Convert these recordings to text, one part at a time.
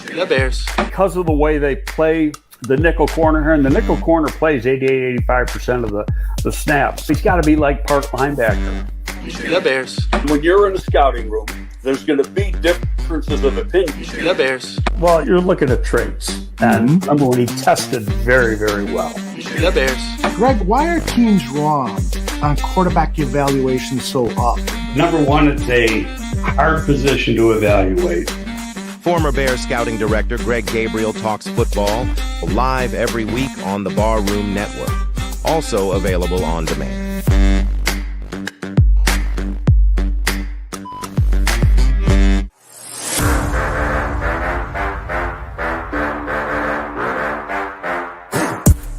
The Bears. Because of the way they play the nickel corner here, and the nickel corner plays 88-85% of the snaps. He's got to be like part linebacker. The Bears. When you're in a scouting room, there's going to be differences of opinion. The Bears. Well, you're looking at traits. And remember when he tested very, very well. The Bears. Greg, why are teams wrong on quarterback evaluation so often? Number one, it's a hard position to evaluate. Former Bears scouting director Greg Gabriel talks football live every week on the Barroom Network. Also available on demand.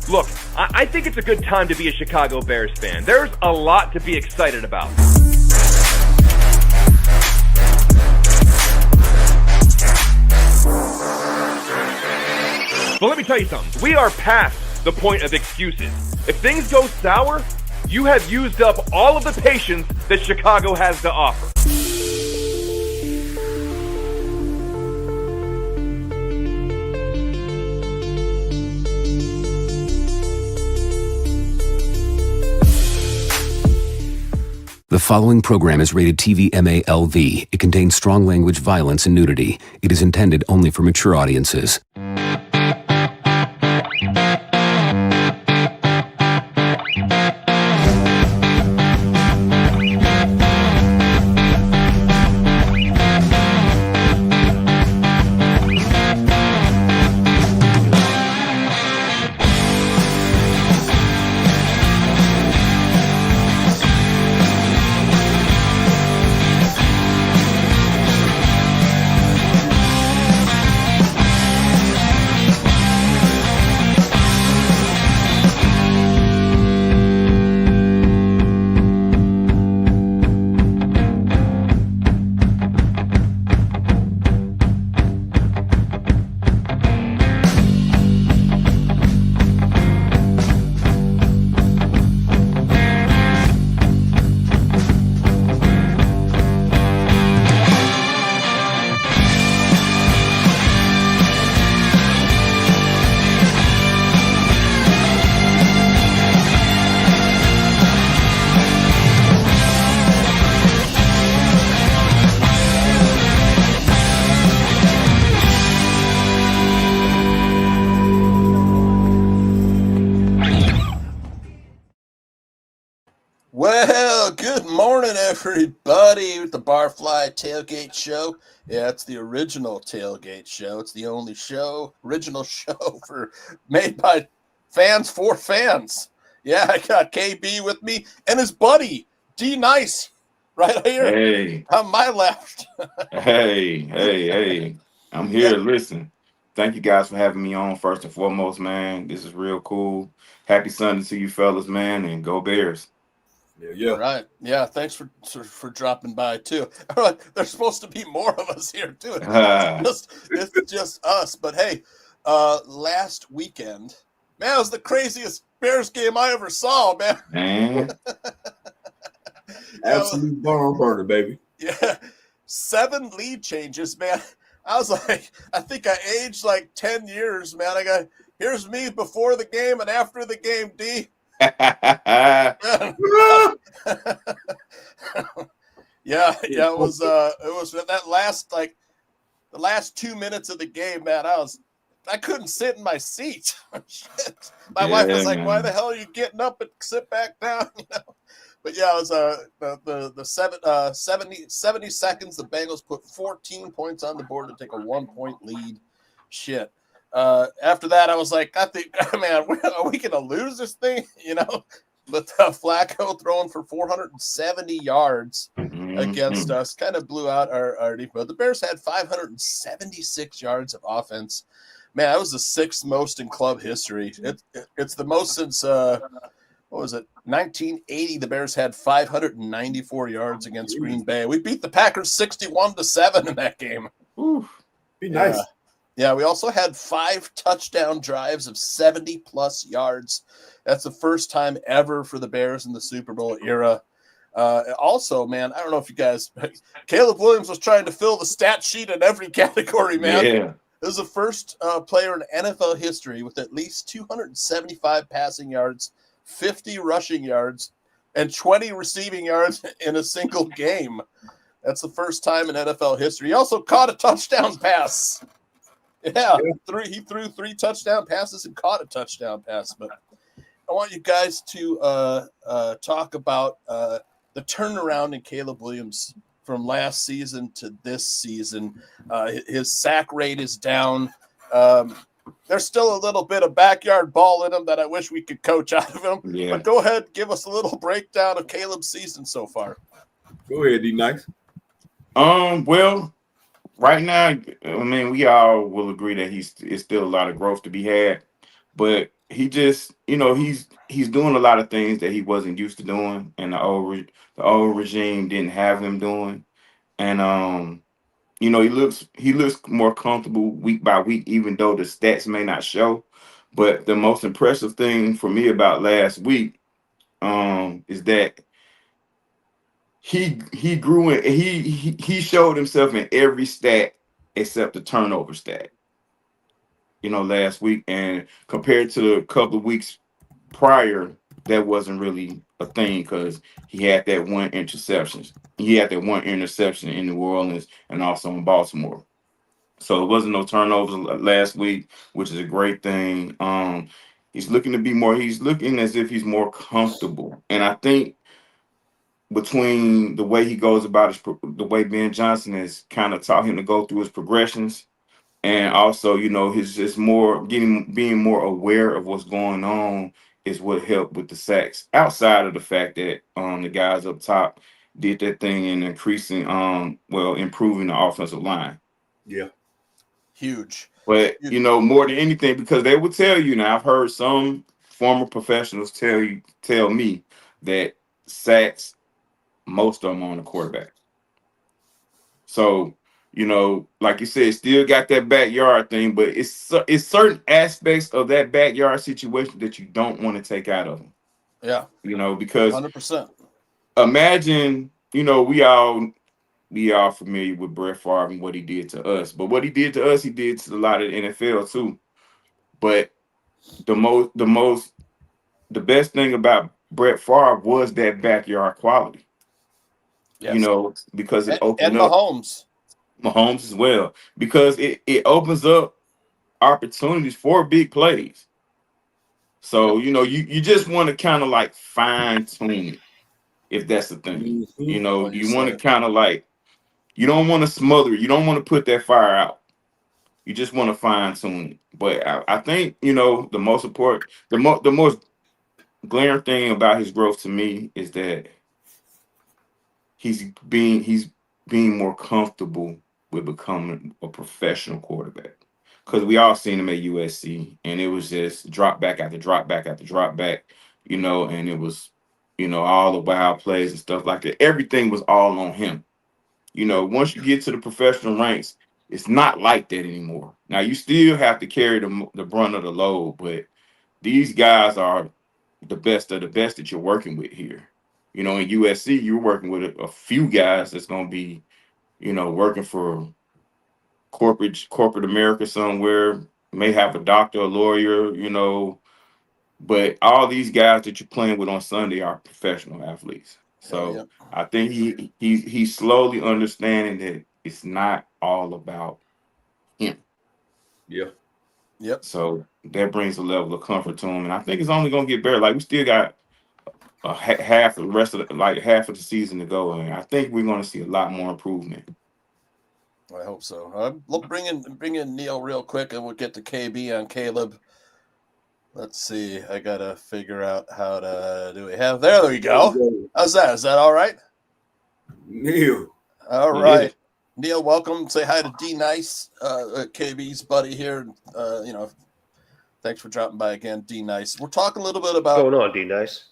Look, I think it's a good time to be a Chicago Bears fan. There's a lot to be excited about. But let me tell you something. We are past the point of excuses. If things go sour, you have used up all of the patience that Chicago has to offer. The following program is rated TV MALV. It contains strong language, violence, and nudity. It is intended only for mature audiences. Well, good morning, everybody, with the Barfly Tailgate Show. Yeah, it's the original Tailgate Show. It's the only original show made by fans for fans. Yeah, I got KB with me and his buddy, D Nice, right here. Hey. On my left. Hey. I'm here. Listen, thank you guys for having me on first and foremost, man. This is real cool. Happy Sunday to you fellas, man, and go Bears. Yeah. Right. Yeah. Thanks for dropping by too. There's supposed to be more of us here too. It's just us. But hey, last weekend, man, it was the craziest Bears game I ever saw, man. Absolute barn burner, baby. Yeah. 7 lead changes, man. I was like, I think I aged like 10 years, man. Here's me before the game and after the game, D. Yeah, it was that last, like, the last 2 minutes of the game, man. I couldn't sit in my seat. Shit. My wife was like, man, why the hell are you getting up and sit back down? You know? But yeah, it was the 70 seconds. The Bengals put 14 points on the board to take a 1-point lead. Shit. After that, I was like, I think, man, are we going to lose this thing? You know, with Flacco throwing for 470 yards against us, kind of blew out our defense. But the Bears had 576 yards of offense. Man, that was the 6th most in club history. It's the most since, what was it, 1980. The Bears had 594 yards against Green Bay. We beat the Packers 61-7 in that game. Ooh, be nice. Yeah, we also had 5 touchdown drives of 70-plus yards. That's the first time ever for the Bears in the Super Bowl era. Also, man, I don't know if you guys – Caleb Williams was trying to fill the stat sheet in every category, man. Yeah. This is the first player in NFL history with at least 275 passing yards, 50 rushing yards, and 20 receiving yards in a single game. That's the first time in NFL history. He also caught a touchdown pass. Yeah. He threw 3 touchdown passes and caught a touchdown pass. But I want you guys to talk about the turnaround in Caleb Williams from last season to this season. His sack rate is down. There's still a little bit of backyard ball in him that I wish we could coach out of him. Yeah. But go ahead, give us a little breakdown of Caleb's season so far. Go ahead, D Nice. Well, right now, I mean, we all will agree that it's still a lot of growth to be had, but he just, he's doing a lot of things that he wasn't used to doing, and the old regime didn't have him doing, and he looks more comfortable week by week, even though the stats may not show. But the most impressive thing for me about last week, is that he grew in. He showed himself in every stat except the turnover stat. Last week, and compared to a couple of weeks prior, that wasn't really a thing because he had that one interception. He had that one interception in New Orleans and also in Baltimore. So it wasn't no turnovers last week, which is a great thing. He's looking as if he's more comfortable. And I think between the way he goes about the way Ben Johnson has kind of taught him to go through his progressions, and also, his just being more aware of what's going on is what helped with the sacks. Outside of the fact that the guys up top did that thing in increasing, improving the offensive line. Yeah, huge. But more than anything, because they would tell you now. I've heard some former professionals tell me that sacks, most of them on the quarterback. So, like you said, still got that backyard thing, but it's certain aspects of that backyard situation that you don't want to take out of them. Yeah. Because 100%. Imagine, we all familiar with Brett Favre and what he did to us, but what he did to us, he did to a lot of the NFL too. But the best thing about Brett Favre was that backyard quality. Yes. Because it opened and up. Mahomes as well, because it opens up opportunities for big plays. So, you just want to kind of like fine tune it, if that's the thing. You want to kind of like, you don't want to smother it. You don't want to put that fire out. You just want to fine tune it. But I think, the most important, the most glaring thing about his growth to me is that he's being more comfortable with becoming a professional quarterback. Because we all seen him at USC, and it was just drop back after drop back after drop back, and it was, all the wild plays and stuff like that. Everything was all on him. Once you get to the professional ranks, it's not like that anymore. Now, you still have to carry the brunt of the load, but these guys are the best of the best that you're working with here. In USC, you're working with a few guys that's going to be, working for corporate America somewhere, may have a doctor, a lawyer, but all these guys that you're playing with on Sunday are professional athletes. So I think he's slowly understanding that it's not all about him. Yeah. Yep. So that brings a level of comfort to him, and I think it's only going to get better. Like, we still got half of the season to go, and I think we're going to see a lot more improvement. I hope so. Look, bring in Neil real quick, and we'll get to KB on Caleb. Let's see. I gotta figure out how to do we have there. We go. How's that? Is that all right? Neil. All right. Neil, welcome. Say hi to D Nice, KB's buddy here. Thanks for dropping by again, D Nice. We're talking a little bit about what's going on, D Nice.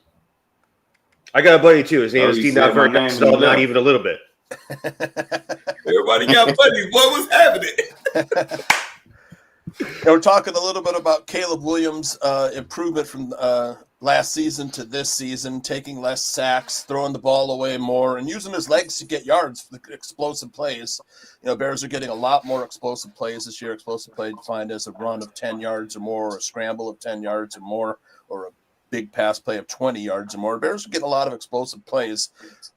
I got a buddy too. His name is D. Not very nice at all, not even a little bit. Everybody got buddies. What was happening? We're talking a little bit about Caleb Williams' improvement from last season to this season, taking less sacks, throwing the ball away more, and using his legs to get yards for the explosive plays. You know, Bears are getting a lot more explosive plays this year. Explosive play defined as a run of 10 yards or more, or a scramble of 10 yards or more, or a big pass play of 20 yards or more. Bears are getting a lot of explosive plays.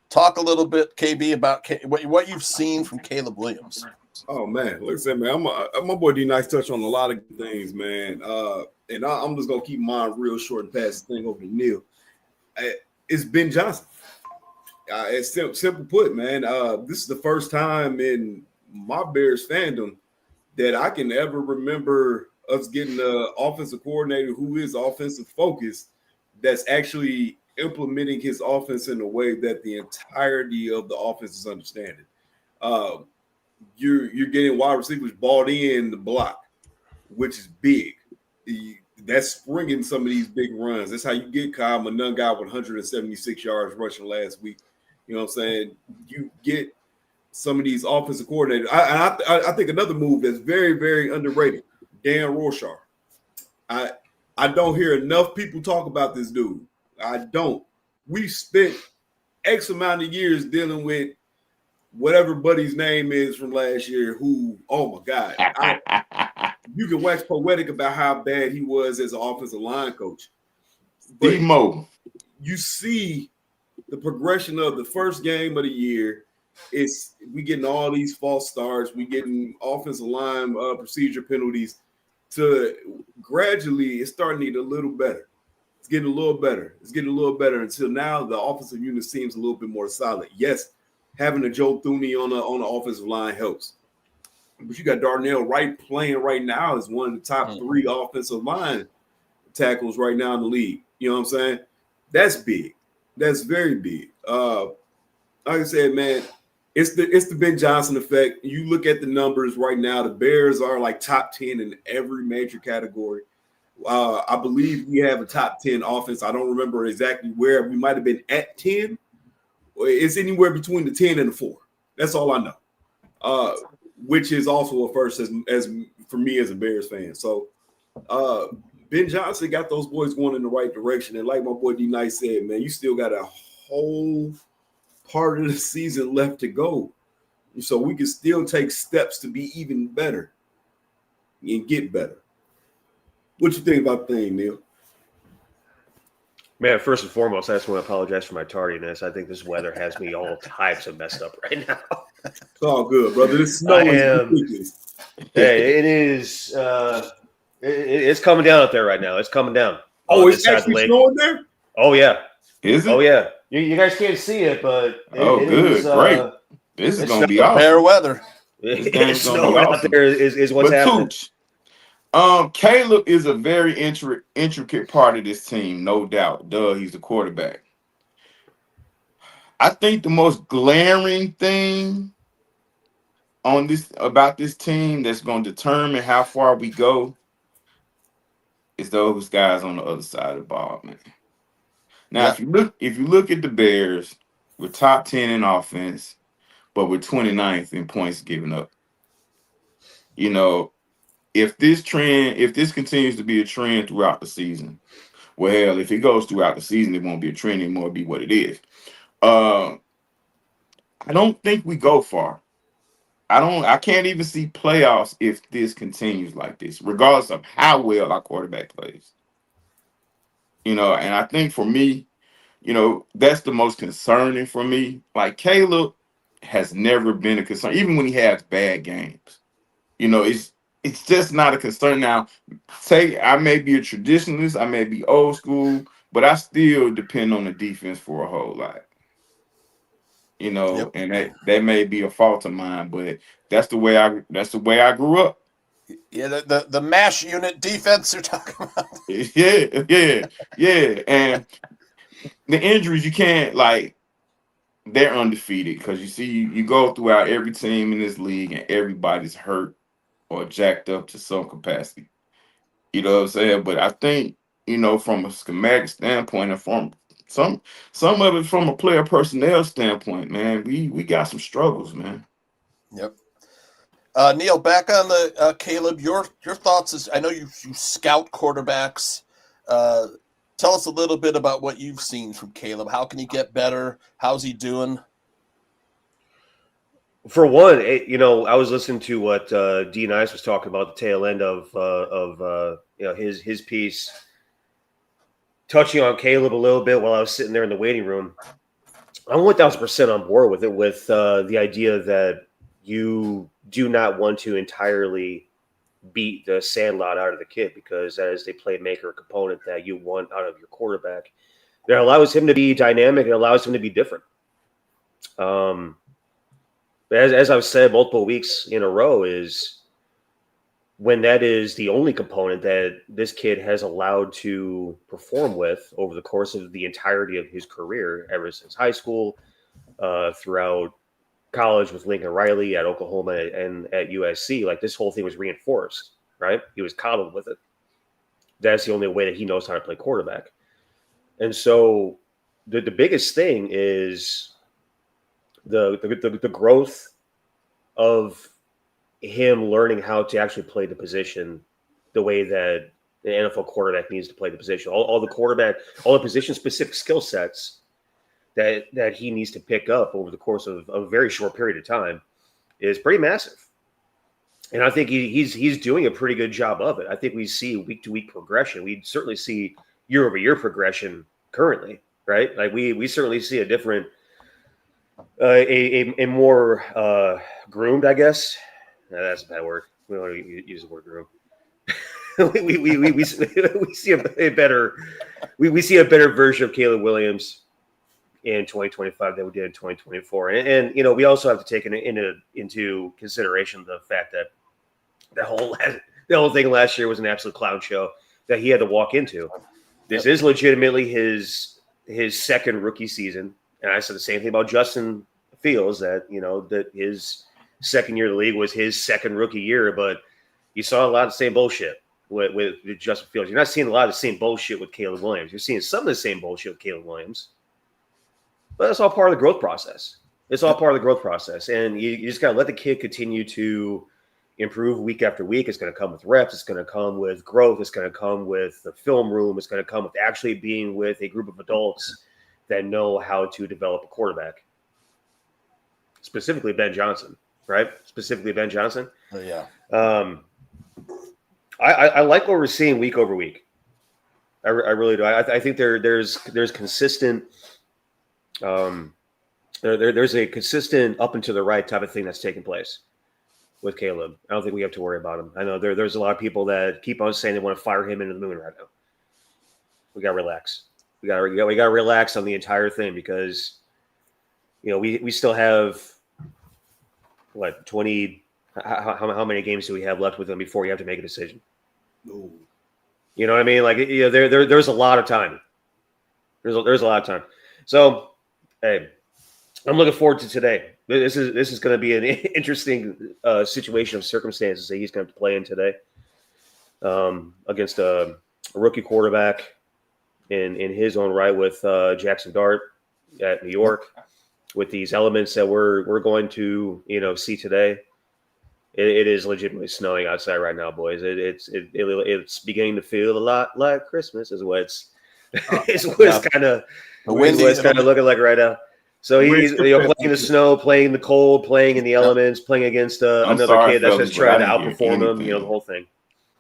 Talk a little bit, KB, about what you've seen from Caleb Williams. Oh man, listen, man, my boy D Nice touched on a lot of things, man. And I'm just gonna keep mine real short and pass the thing over to Neil. It's Ben Johnson. It's simple put, man. This is the first time in my Bears fandom that I can ever remember us getting an offensive coordinator who is offensive focused, that's actually implementing his offense in a way that the entirety of the offense is understanding. You're getting wide receivers bought in the block, which is big. That's springing some of these big runs. That's how you get Kyle Monunga with 176 yards rushing last week. You know what I'm saying? You get some of these offensive coordinators. I think another move that's very, very underrated, Dan Rorschach. I don't hear enough people talk about this dude. I don't. We spent X amount of years dealing with whatever buddy's name is from last year who, oh my God. You can wax poetic about how bad he was as an offensive line coach. Demo. You see the progression of the first game of the year. We getting all these false starts. We getting offensive line procedure penalties. To gradually, it's starting to get a little better. It's getting a little better. It's getting a little better until now the offensive unit seems a little bit more solid. Yes, having a Joe Thuney on the offensive line helps. But you got Darnell Wright playing right now as one of the top 3 offensive line tackles right now in the league. You know what I'm saying? That's big. That's very big. Like I said, man, it's the Ben Johnson effect. You look at the numbers right now, the Bears are like top 10 in every major category. I believe we have a top 10 offense. I don't remember exactly where. We might have been at 10. It's anywhere between the 10 and the 4. That's all I know. Which is also a first as for me as a Bears fan. So Ben Johnson got those boys going in the right direction. And like my boy D Nice said, man, you still got a whole part of the season left to go. So we can still take steps to be even better and get better. What you think about the thing, Neil? Man, first and foremost, I just want to apologize for my tardiness. I think this weather has me all types of messed up right now. It's all good, brother. This snow is ridiculous. Hey, it is. It's coming down up there right now. It's coming down. Oh, it's actually snowing there? Oh, yeah. Is it? Oh, yeah. You guys can't see it, but good. Great. This is going to be awesome. Fair weather. It's snowing out there is what's happening. Caleb is a very intricate part of this team, no doubt. He's the quarterback. I think the most glaring thing about this team that's going to determine how far we go is those guys on the other side of the ball, man. Now, if you look at the Bears, we're top 10 in offense, but we're 29th in points given up. You know, if this continues to be a trend throughout the season, well, hell, if it goes throughout the season, it won't be a trend anymore. It'll be what it is. I don't think we go far. I can't even see playoffs if this continues like this, regardless of how well our quarterback plays. You know, and I think for me, you know, that's the most concerning for me. Like, Caleb has never been a concern, even when he has bad games. You know, it's just not a concern. Now, I may be a traditionalist, I may be old school, but I still depend on the defense for a whole lot. You know, and that may be a fault of mine, but that's the way I grew up. Yeah, the MASH unit defense you're talking about. Yeah. And the injuries, you can't, like, they're undefeated because you see, you go throughout every team in this league and everybody's hurt or jacked up to some capacity. You know what I'm saying? But I think, you know, from a schematic standpoint and from some of it from a player personnel standpoint, man, we got some struggles, man. Yep. Neil, back on the Caleb, your thoughts is, I know you scout quarterbacks. tell us a little bit about what you've seen from Caleb. How can he get better? How's he doing? For one, I was listening to what D Nice was talking about the tail end of his piece, touching on Caleb a little bit while I was sitting there in the waiting room. I'm 1,000% on board with it, with the idea that you do not want to entirely beat the sandlot out of the kid, because that is the playmaker component that you want out of your quarterback. That allows him to be dynamic. It allows him to be different. As I've said multiple weeks in a row, is when that is the only component that this kid has allowed to perform with over the course of the entirety of his career, ever since high school, throughout college with Lincoln Riley, at Oklahoma, and at USC. Like, this whole thing was reinforced, right? He was coddled with it. That's the only way that he knows how to play quarterback. And so the biggest thing is the growth of him learning how to actually play the position the way that the NFL quarterback needs to play the position. All the position-specific skill sets that he needs to pick up over the course of a very short period of time is pretty massive. And I think he's doing a pretty good job of it. I think we see week-to-week progression. We certainly see year-over-year progression currently, right? Like, we certainly see a different, a more groomed, I guess. No, that's a bad word. We don't want to use the word groom. we see a better version of Caleb Williams in 2025 than we did in 2024. And we also have to take into consideration the fact that the whole thing last year was an absolute clown show that he had to walk into. This is legitimately his second rookie season. And I said the same thing about Justin Fields, that his second year of the league was his second rookie year, but you saw a lot of the same bullshit with Justin Fields. You're not seeing a lot of the same bullshit with Caleb Williams. You're seeing some of the same bullshit with Caleb Williams. But that's all part of the growth process. It's all part of the growth process. And you just got to let the kid continue to improve week after week. It's going to come with reps. It's going to come with growth. It's going to come with the film room. It's going to come with actually being with a group of adults that know how to develop a quarterback. Specifically Ben Johnson, right? Specifically Ben Johnson. Oh, yeah. I like what we're seeing week over week. I really do. I think there's consistent there's a consistent up and to the right type of thing that's taking place with Caleb. I don't think we have to worry about him. I know there's a lot of people that keep on saying they want to fire him into the moon right now. We got to relax. We got to relax on the entire thing, because we still have what 20. How many games do we have left with him before you have to make a decision? No. You know what I mean? Like, there's a lot of time. There's a lot of time. So, hey, I'm looking forward to today. This is going to be an interesting situation of circumstances that he's going to play in today, against a rookie quarterback in his own right, with Jackson Dart at New York, with these elements that we're going to see today. It is legitimately snowing outside right now, boys. It's beginning to feel a lot like Christmas, is what it's kind of looking like right now. So he's playing in the snow, playing in the cold, playing in the elements, playing against another kid that's just trying to outperform him. The whole thing.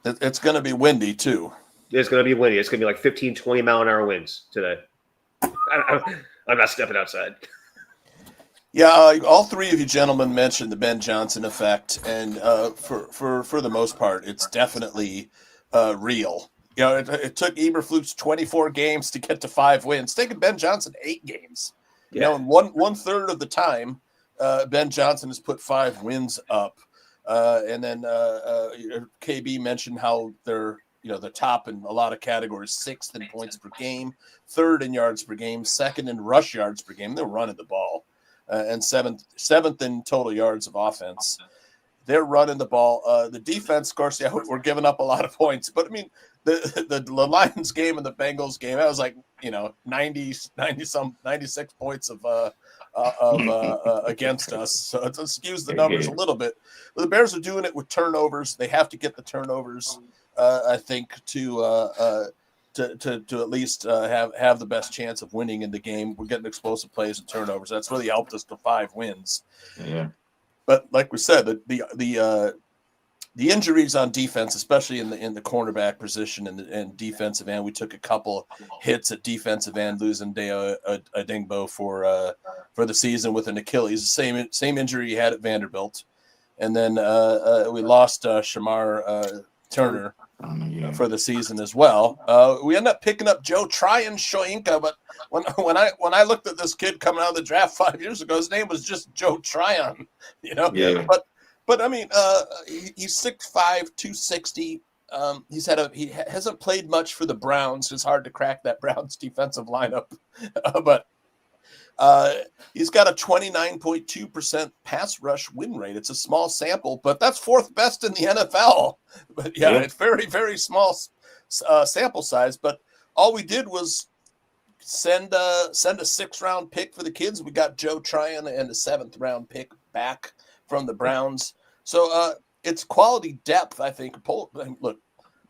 It's going to be windy too. It's going to be windy. It's going to be like 15, 20 mile an hour winds today. I'm not stepping outside. Yeah, all three of you gentlemen mentioned the Ben Johnson effect, and for the most part, it's definitely real. It took Eberflus 24 games to get to 5 wins. It's taken Ben Johnson 8 games. Yeah. And one third of the time, Ben Johnson has put 5 wins up, and then KB mentioned how they're the top in a lot of categories: 6th in points per game, 3rd in yards per game, 2nd in rush yards per game. They're running the ball. And seventh in total yards of offense. They're running the ball. The defense, of course, we're giving up a lot of points. But, I mean, the Lions game and the Bengals game, that was like, 96 points of against us. So it skews the numbers a little bit. But the Bears are doing it with turnovers. They have to get the turnovers, I think, to to at least have the best chance of winning in the game. We're getting explosive plays and turnovers. That's really helped us to 5 wins. Yeah. But like we said, the injuries on defense, especially in the cornerback position and defensive end, we took a couple hits at defensive end, losing Deo Adingbo for the season with an Achilles, the same injury he had at Vanderbilt, and then we lost Shamar Turner for the season as well. We ended up picking up Joe Tryon Shoyinka, but when I looked at this kid coming out of the draft 5 years ago, his name was just Joe Tryon, Yeah. But I mean, he's 6'5", 260. He hasn't played much for the Browns. It's hard to crack that Browns defensive lineup, but he's got a 29.2% pass rush win rate. It's a small sample, but that's 4th best in the NFL. But yeah, it's very, very small sample size. But all we did was send a 6th-round pick for the kids. We got Joe Tryon and a 7th-round pick back from the Browns. So it's quality depth, I think. Poles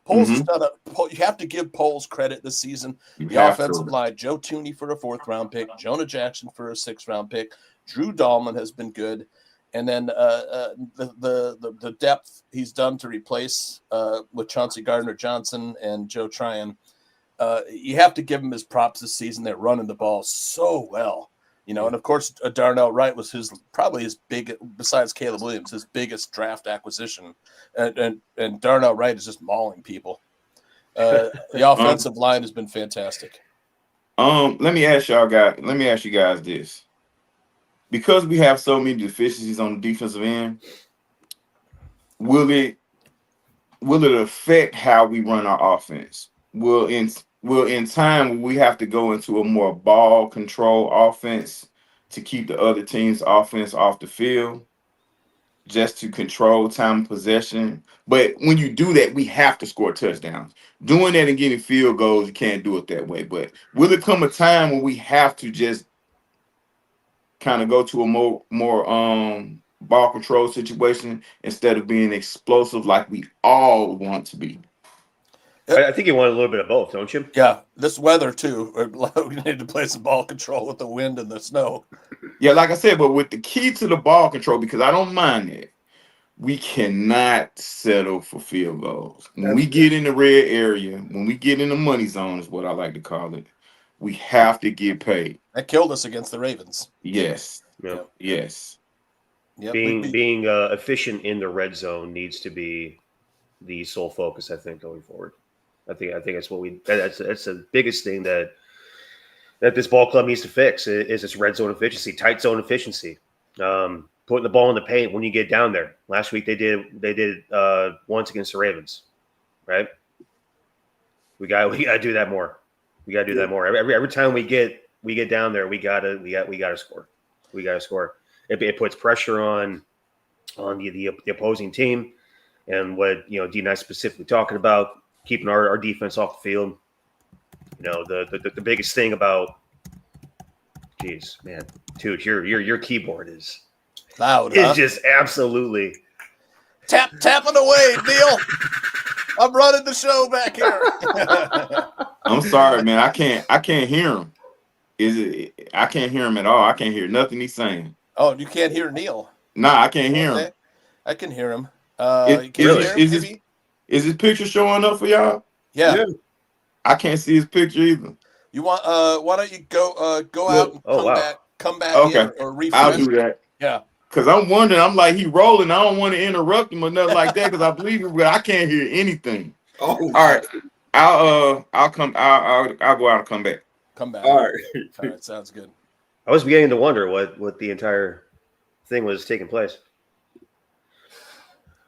has done you have to give Poles credit this season. The offensive line, Joe Tooney for a 4th-round pick, Jonah Jackson for a 6th-round pick, Drew Dahlman has been good, and then the depth he's done to replace with Chauncey Gardner-Johnson and Joe Tryon. You have to give him his props this season. They're running the ball so well. And of course, Darnell Wright was probably his besides Caleb Williams, his biggest draft acquisition. And Darnell Wright is just mauling people. The offensive line has been fantastic. Let me ask you guys this. Because we have so many deficiencies on the defensive end, will it affect how we run our offense? Will in time we have to go into a more ball control offense to keep the other team's offense off the field, just to control time of possession? But when you do that, we have to score touchdowns. Doing that and getting field goals, you can't do it that way. But will it come a time when we have to just kind of go to a more ball control situation instead of being explosive like we all want to be? I think you want a little bit of both, don't you? Yeah, this weather too. We need to play some ball control with the wind and the snow. Yeah, like I said, but with the key to the ball control, because I don't mind it, we cannot settle for field goals. When we get in the red area, when we get in the money zone is what I like to call it, we have to get paid. That killed us against the Ravens. Yes. Yep. Yes. Yep. Being efficient in the red zone needs to be the sole focus, I think, going forward. I think that's that's the biggest thing that this ball club needs to fix is its red zone efficiency, tight zone efficiency. Putting the ball in the paint when you get down there. Last week they did once against the Ravens, right? We got to do that more. We got to do that more. Every time we get down there, we gotta score. We gotta score. It puts pressure on the opposing team, and what D-Night specifically talking about. Keeping our defense off the field. The biggest thing about, geez, man, dude, your keyboard is loud. It's just absolutely tapping away, Neil. I'm running the show back here. I'm sorry, man. I can't hear him. I can't hear him at all. I can't hear nothing he's saying. Oh, you can't hear Neil? Nah, I can't hear him. I can hear him. Is his picture showing up for y'all? Yeah. I can't see his picture either. You want? Why don't you go out and come back okay. in or refresh? I'll do that. Yeah. Because I'm wondering, I'm like, he rolling. I don't want to interrupt him or nothing like that because I believe him, but I can't hear anything. Oh, all right. I'll go out and come back. Come back. All right. All right. Sounds good. I was beginning to wonder what the entire thing was taking place.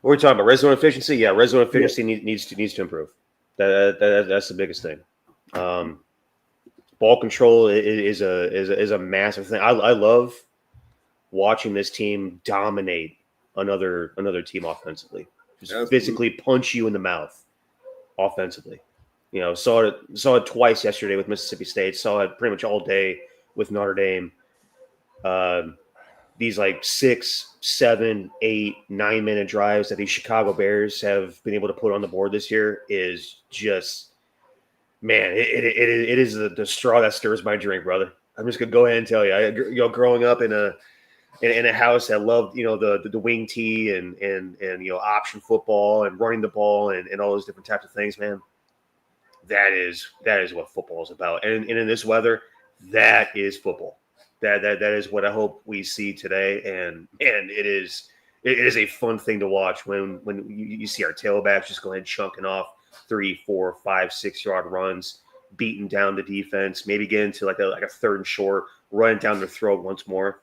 What are we talking about? Red zone efficiency? Yeah, red zone efficiency needs to improve. That's the biggest thing. Ball control is a massive thing. I love watching this team dominate another team offensively. Just physically punch you in the mouth offensively. Saw it twice yesterday with Mississippi State. Saw it pretty much all day with Notre Dame. These like 6, 7, 8, 9-minute drives that these Chicago Bears have been able to put on the board this year is just Man, it is the straw that stirs my drink, brother. I'm just gonna go ahead and tell you. Growing up in a house that loved the wing tee and option football and running the ball and all those different types of things, man. That is what football is about. And in this weather, that is football. That is what I hope we see today. And it is a fun thing to watch when you see our tailbacks just go ahead chunking off 3, 4, 5, 6 yard runs, beating down the defense, maybe get into like a third and short, running down their throat once more.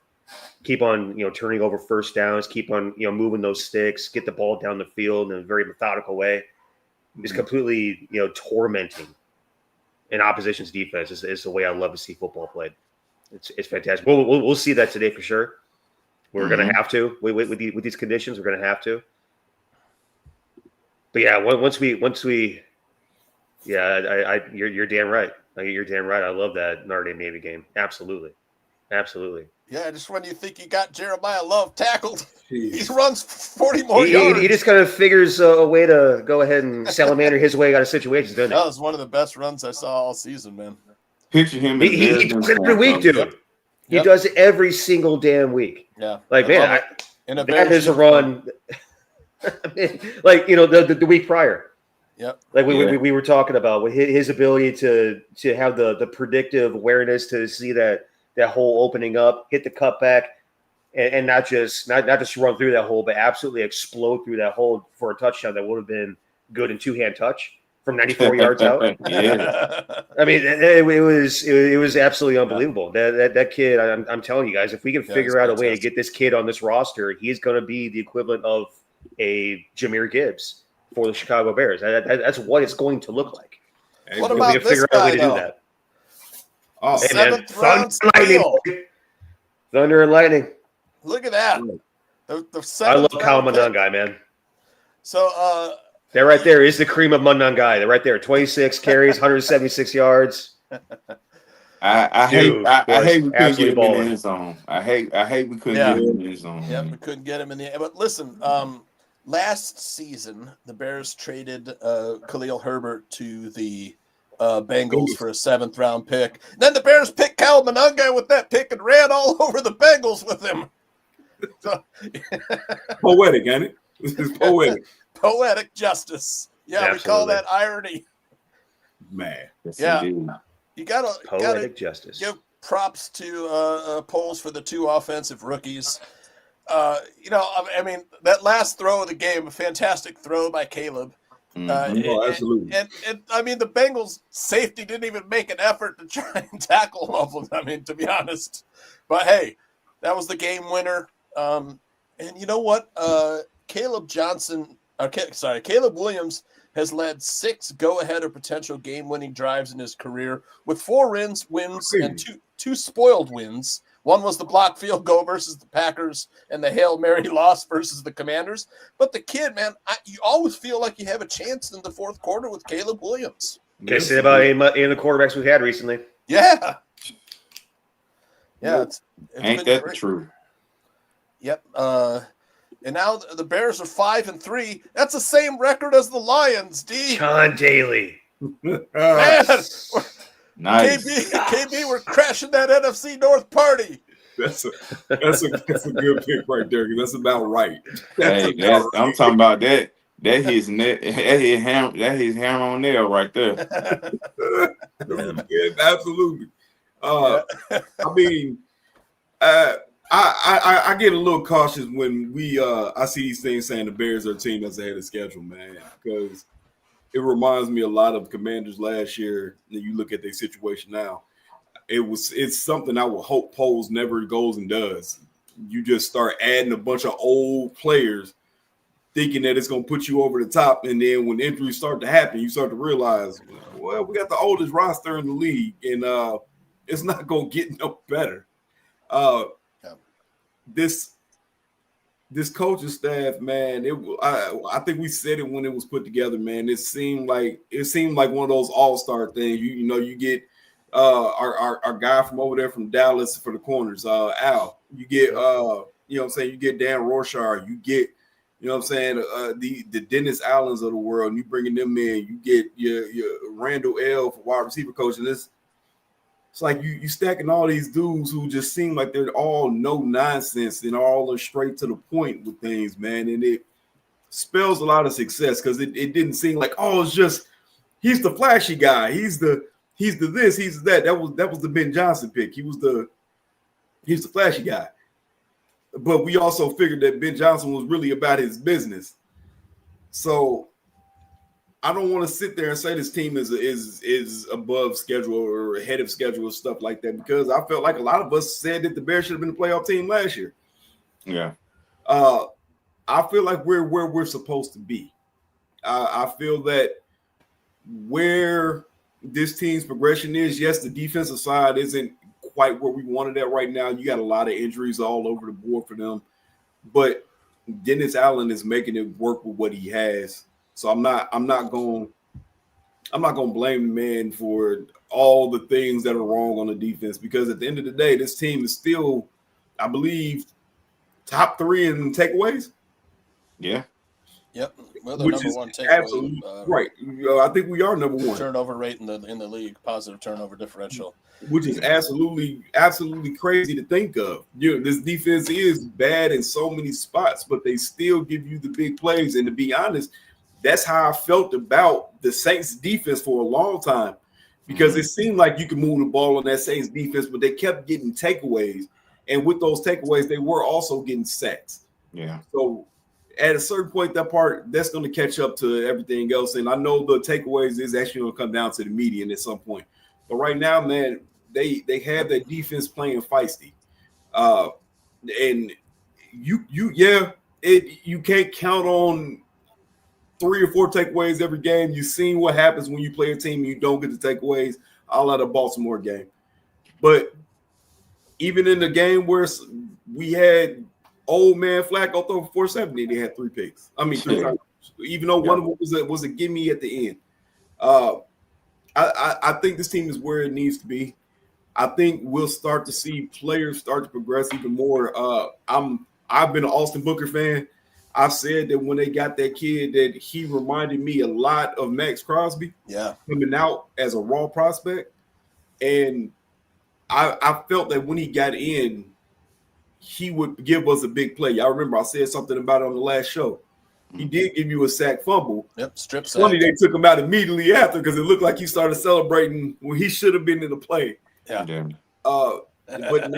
Keep on turning over first downs, keep on moving those sticks, get the ball down the field in a very methodical way. Is completely tormenting an opposition's defense. Is the way I love to see football played. It's fantastic. We'll see that today for sure. We're gonna have to with these conditions. We're gonna have to. But yeah, once we, you're damn right. You're damn right. I love that Notre Dame Navy game. Absolutely. Yeah, just when you think you got Jeremiah Love tackled, he runs 40 more yards. He just kind of figures a way to go ahead and salamander his way out of situations, doesn't he? That was one of the best runs I saw all season, man. Picture him. He does it every week, dude. Yep. He does it every single damn week. Yeah. Like, man, that is a run. Like, the week prior. Yep. Like we were talking about with his ability to have the predictive awareness to see that hole opening up, hit the cutback, and not just run through that hole, but absolutely explode through that hole for a touchdown that would have been good in two-hand touch from 94 yards out. Yeah. I mean, it was absolutely unbelievable. That kid, I'm telling you guys, if we can figure out a way to get this kid on this roster, he's going to be the equivalent of a Jahmyr Gibbs for the Chicago Bears. That's what it's going to look like. What about this guy, though? Do that. Oh, seventh round steal. Thunder and lightning. Look at that. I love Kyle Monangai, man. So that right there is the cream of Monangai. They're right there. 26 carries, 176 yards. I hate we couldn't get him in the end zone. I hate we couldn't get him in the end zone. Yeah, we couldn't get him in the end. But listen, last season the Bears traded Khalil Herbert to the Bengals for a 7th round pick. Then the Bears picked Kyle Monangai with that pick and ran all over the Bengals with him. So, poetic, ain't it? This is poetic. Poetic justice. Yeah, absolutely. We call that irony. Man. Yeah. You gotta justice. Give props to Poles for the 2 offensive rookies. I mean, that last throw of the game, a fantastic throw by Caleb. Absolutely. And I mean, the Bengals safety didn't even make an effort to try and tackle him of them. I mean, to be honest, but hey, that was the game winner. And you know what? Caleb Williams has led 6 go-ahead or potential game-winning drives in his career with 4 wins and two spoiled wins. One was the block field goal versus the Packers and the Hail Mary loss versus the Commanders. But the kid, man, you always feel like you have a chance in the 4th quarter with Caleb Williams. Can't say about any of the quarterbacks we've had recently. Yeah. Yeah. It's ain't that the truth? Yep. And now the Bears are 5-3. That's the same record as the Lions, D. John Daly. Man. Nice. KB, we're crashing that NFC North party. That's a good pick right there. That's about right. I'm talking about that. That his hammer on nail right there. Yeah, absolutely. I mean, I get a little cautious when I see these things saying the Bears are a team that's ahead of schedule, man, because it reminds me a lot of Commanders last year. And you look at their situation now. It's something I would hope Poles never goes and does. You just start adding a bunch of old players, thinking that it's going to put you over the top, and then when injuries start to happen, you start to realize, well, we got the oldest roster in the league, and it's not going to get no better. This coaching staff, man, I think we said it when it was put together, man. It seemed like one of those all-star things. You get our guy from over there from Dallas for the corners, Al. You get you get Dan Rorschach. You get You know what I'm saying? The Dennis Allens of the world, and you bringing them in, you get your Randall L for wide receiver coach, and it's like you stacking all these dudes who just seem like they're all no nonsense and all are straight to the point with things, man. And it spells a lot of success because it didn't seem like, oh, it's just he's the flashy guy, he's the this, he's that. That was the Ben Johnson pick. He was the flashy guy. But we also figured that Ben Johnson was really about his business. So I don't want to sit there and say this team is above schedule or ahead of schedule or stuff like that, because I felt like a lot of us said that the Bears should have been a playoff team last year. Yeah. I feel like we're where we're supposed to be. I feel that where this team's progression is, yes, the defensive side isn't quite where we wanted at right now. You got a lot of injuries all over the board for them, but Dennis Allen is making it work with what he has. So I'm not going to blame the man for all the things that are wrong on the defense, because at the end of the day, this team is still, I believe, top 3 in takeaways. Yeah. Yep. Well, they're number one absolutely right. I think we are number one. Turnover rate in the league, positive turnover differential, which is absolutely crazy to think of. This defense is bad in so many spots, but they still give you the big plays. And to be honest, that's how I felt about the Saints defense for a long time, because it seemed like you could move the ball on that Saints defense, but they kept getting takeaways. And with those takeaways, they were also getting sacks. Yeah. So at a certain point, that's going to catch up to everything else. And I know the takeaways is actually going to come down to the median at some point. But right now, man, they have that defense playing feisty. And you can't count on 3 or 4 takeaways every game. You've seen what happens when you play a team and you don't get the takeaways. I'll at a Baltimore game. But even in the game where we had old man Flacco throw for 470, they had 3 picks. I mean, 3 times. Even though one of them was a gimme at the end. I think this team is where it needs to be. I think we'll start to see players start to progress even more. I've been an Austin Booker fan. I've said that when they got that kid, that he reminded me a lot of Max Crosby. Yeah, coming out as a raw prospect, and I felt that when he got in, he would give us a big play. I remember I said something about it on the last show. He did give you a sack fumble. Yep, strip sack. Funny they took him out immediately after, because it looked like he started celebrating when he should have been in the play. Yeah. But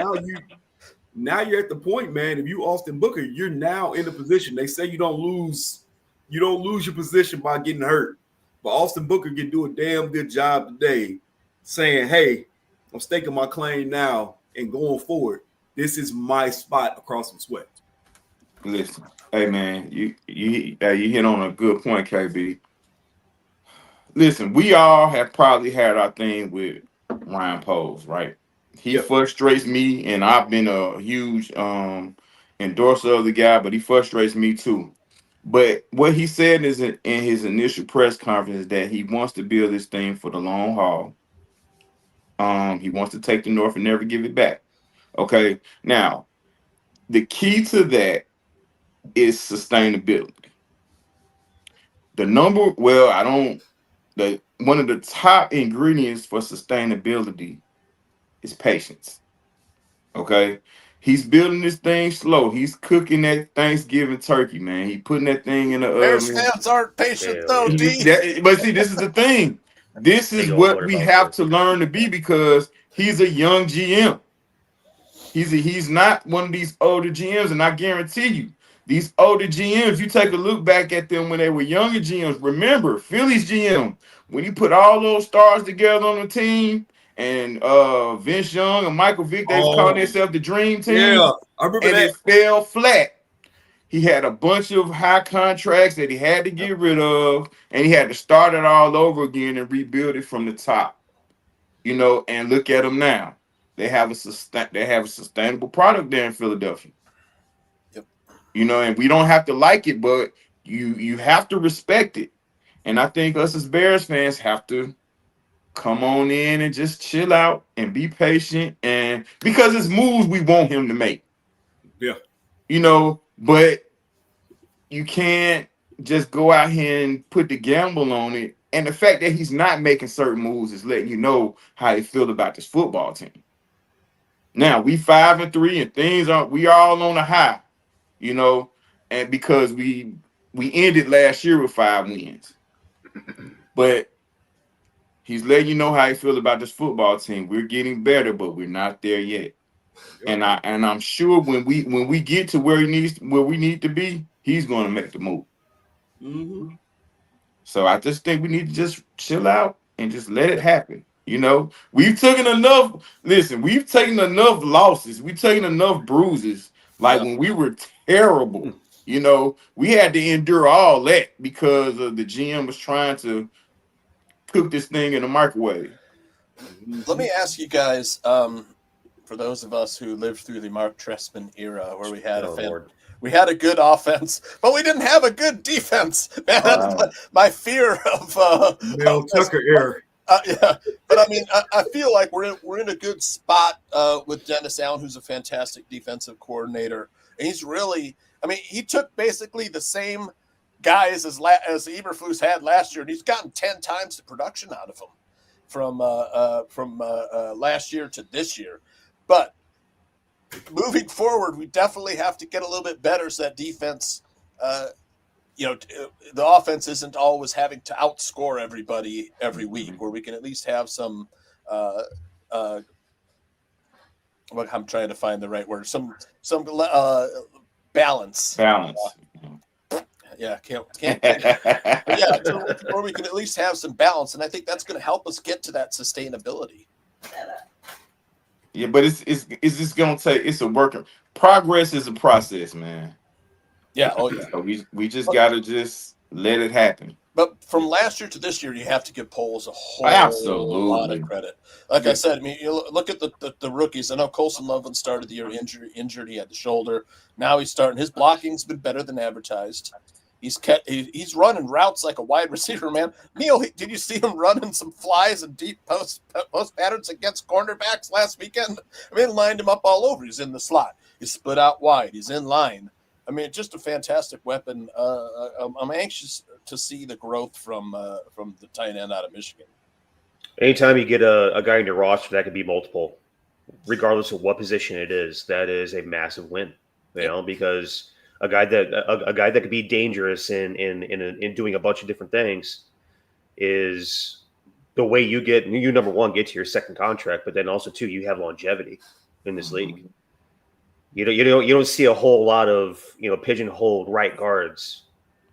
now you're at the point, man. If you Austin Booker, you're now in a position. They say you don't lose your position by getting hurt. But Austin Booker can do a damn good job today saying, hey, I'm staking my claim now and going forward. This is my spot across from Sweat. Listen, hey man, you hit on a good point, KB. Listen, we all have probably had our thing with Ryan Poles, right? He frustrates me, and I've been a huge endorser of the guy, but he frustrates me too. But what he said is in his initial press conference that he wants to build this thing for the long haul. He wants to take the North and never give it back. Okay, now the key to that is sustainability. One of the top ingredients for sustainability is patience. Okay, he's building this thing slow. He's cooking that Thanksgiving turkey, man. He putting that thing in the Bears oven. fans aren't patient though, D. But see, this is the thing. This is what we have to learn to be, because he's a young GM. He's not one of these older GMs, and I guarantee you, these older GMs, you take a look back at them when they were younger GMs. Remember, Philly's GM, when he put all those stars together on the team, and Vince Young and Michael Vick, they was calling themselves the Dream Team. Yeah, I remember and that. It fell flat. He had a bunch of high contracts that he had to get rid of, and he had to start it all over again and rebuild it from the top. And look at them now. They have a sustainable product there in Philadelphia. Yep. And we don't have to like it, but you have to respect it. And I think us as Bears fans have to come on in and just chill out and be patient, and because it's moves we want him to make. Yeah. But you can't just go out here and put the gamble on it. And the fact that he's not making certain moves is letting you know how he feel about this football team. Now we 5-3 and things are we all on a high, you know, and because we ended last year with 5 wins. But he's letting you know how he feels about this football team. We're getting better, but we're not there yet. And I'm sure when we get to where we need to be, he's going to make the move. Mm-hmm. So I just think we need to just chill out and just let it happen. You know, we've taken enough. Listen, we've taken enough losses. We've taken enough bruises. Like when we were terrible, you know, we had to endure all that because of the GM was trying to cook this thing in the microwave. Let me ask you guys, for those of us who lived through the Mark Trestman era, where we had a good offense, but we didn't have a good defense. Man, that's my fear of Mel Tucker era. Yeah, but I mean, I feel like we're in a good spot with Dennis Allen, who's a fantastic defensive coordinator, and he's really, I mean, he took basically the same guys as Eberflus had last year, and he's gotten 10 times the production out of them from last year to this year. But moving forward, we definitely have to get a little bit better so that defense, the offense isn't always having to outscore everybody every week, where we can at least have some I'm trying to find the right word, some balance. Yeah, can't or we can at least have some balance, and I think that's going to help us get to that sustainability. Yeah, but it's just gonna take. It's a work. Progress is a process, man. Yeah. Oh yeah. So we just gotta just let it happen. But from last year to this year, you have to give Poles a whole lot of credit. Like I said, I mean, you look at the rookies. I know Colson Loveland started the year injured. He had the shoulder. Now he's starting. His blocking's been better than advertised. He's running routes like a wide receiver, man. Neil, did you see him running some flies and deep post patterns against cornerbacks last weekend? I mean, lined him up all over. He's in the slot. He's split out wide. He's in line. I mean, just a fantastic weapon. I'm anxious to see the growth from the tight end out of Michigan. Anytime you get a guy in your roster that could be multiple, regardless of what position it is, that is a massive win. You know, because a guy that could be dangerous in doing a bunch of different things is the way you number one get to your second contract, but then also too you have longevity in this league. You don't see a whole lot of pigeonholed right guards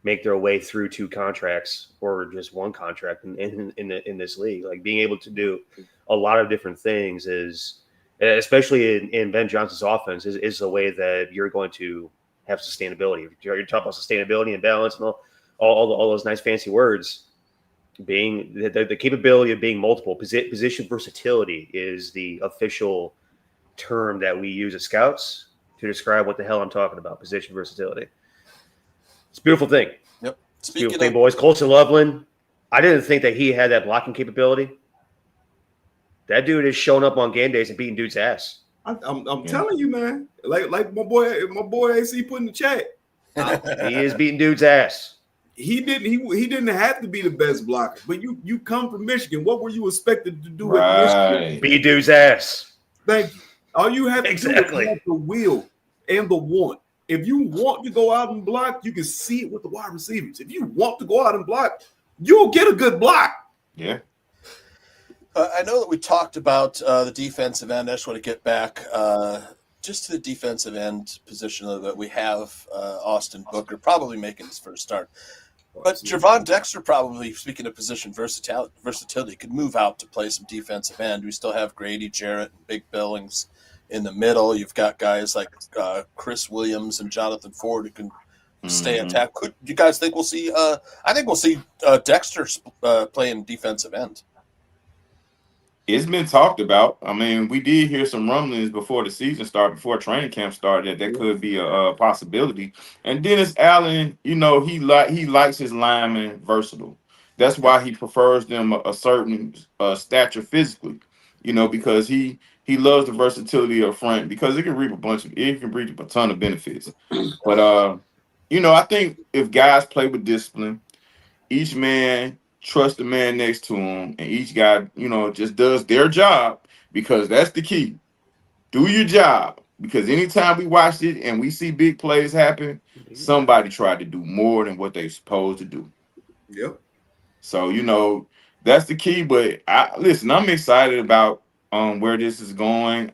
make their way through 2 contracts or just 1 contract in this league. Like being able to do a lot of different things is, especially in Ben Johnson's offense, is the way that you're going to have sustainability. You're talking about sustainability and balance and all those nice fancy words. Being the capability of being multiple, position versatility is the official term that we use as scouts to describe what the hell I'm talking about. Position versatility. It's a beautiful thing. Yep. Beautiful thing, boys. Colson Loveland. I didn't think that he had that blocking capability. That dude is showing up on game days and beating dude's ass. I'm telling you, man. Like my boy AC put in the chat. He is beating dude's ass. He didn't have to be the best blocker, but you come from Michigan. What were you expected to do Right. at Michigan? Beat dude's ass. Thank you. All you have to do is have the will and the want. If you want to go out and block, you can see it with the wide receivers. If you want to go out and block, you'll get a good block. Yeah. I know that we talked about the defensive end. I just want to get back just to the defensive end position that we have Austin Booker probably making his first start. But Javon Dexter probably, speaking of position versatility, could move out to play some defensive end. We still have Grady Jarrett and Big Billings in the middle. You've got guys like Chris Williams and Jonathan Ford who can stay attack. Do you guys think we'll see? I think we'll see Dexter playing defensive end. It's been talked about. I mean, we did hear some rumblings before the season started, before training camp started, that could be a possibility. And Dennis Allen, he likes his linemen versatile. That's why he prefers them a certain stature physically, because he loves the versatility up front because it can reap a ton of benefits. But I think if guys play with discipline, each man trusts the man next to him, and each guy, just does their job, because that's the key. Do your job, because anytime we watch it and we see big plays happen, somebody tried to do more than what they're supposed to do. Yep. So, that's the key. But I'm excited about where this is going.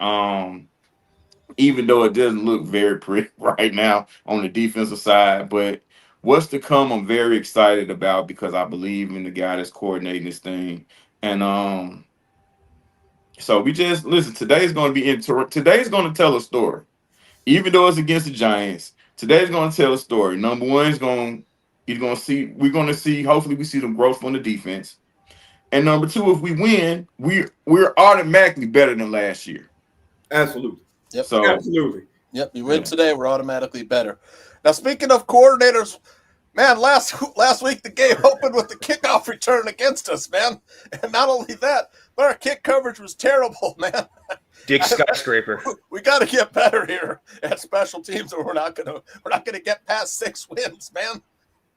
Even though it doesn't look very pretty right now on the defensive side, but what's to come, I'm very excited about, because I believe in the guy that's coordinating this thing. And so we just listen. Today's going to be today's going to tell a story, even though it's against the Giants. Today's going to tell a story. Number one is we're going to see. Hopefully, we see some growth on the defense. And number two, if we win, we're automatically better than last year. Absolutely. Yep. So absolutely. Yep. You win today, we're automatically better. Now, speaking of coordinators, man, last week the game opened with the kickoff return against us, man. And not only that, but our kick coverage was terrible, man. Dick skyscraper. We got to get better here at special teams, or we're not gonna get past 6 wins, man.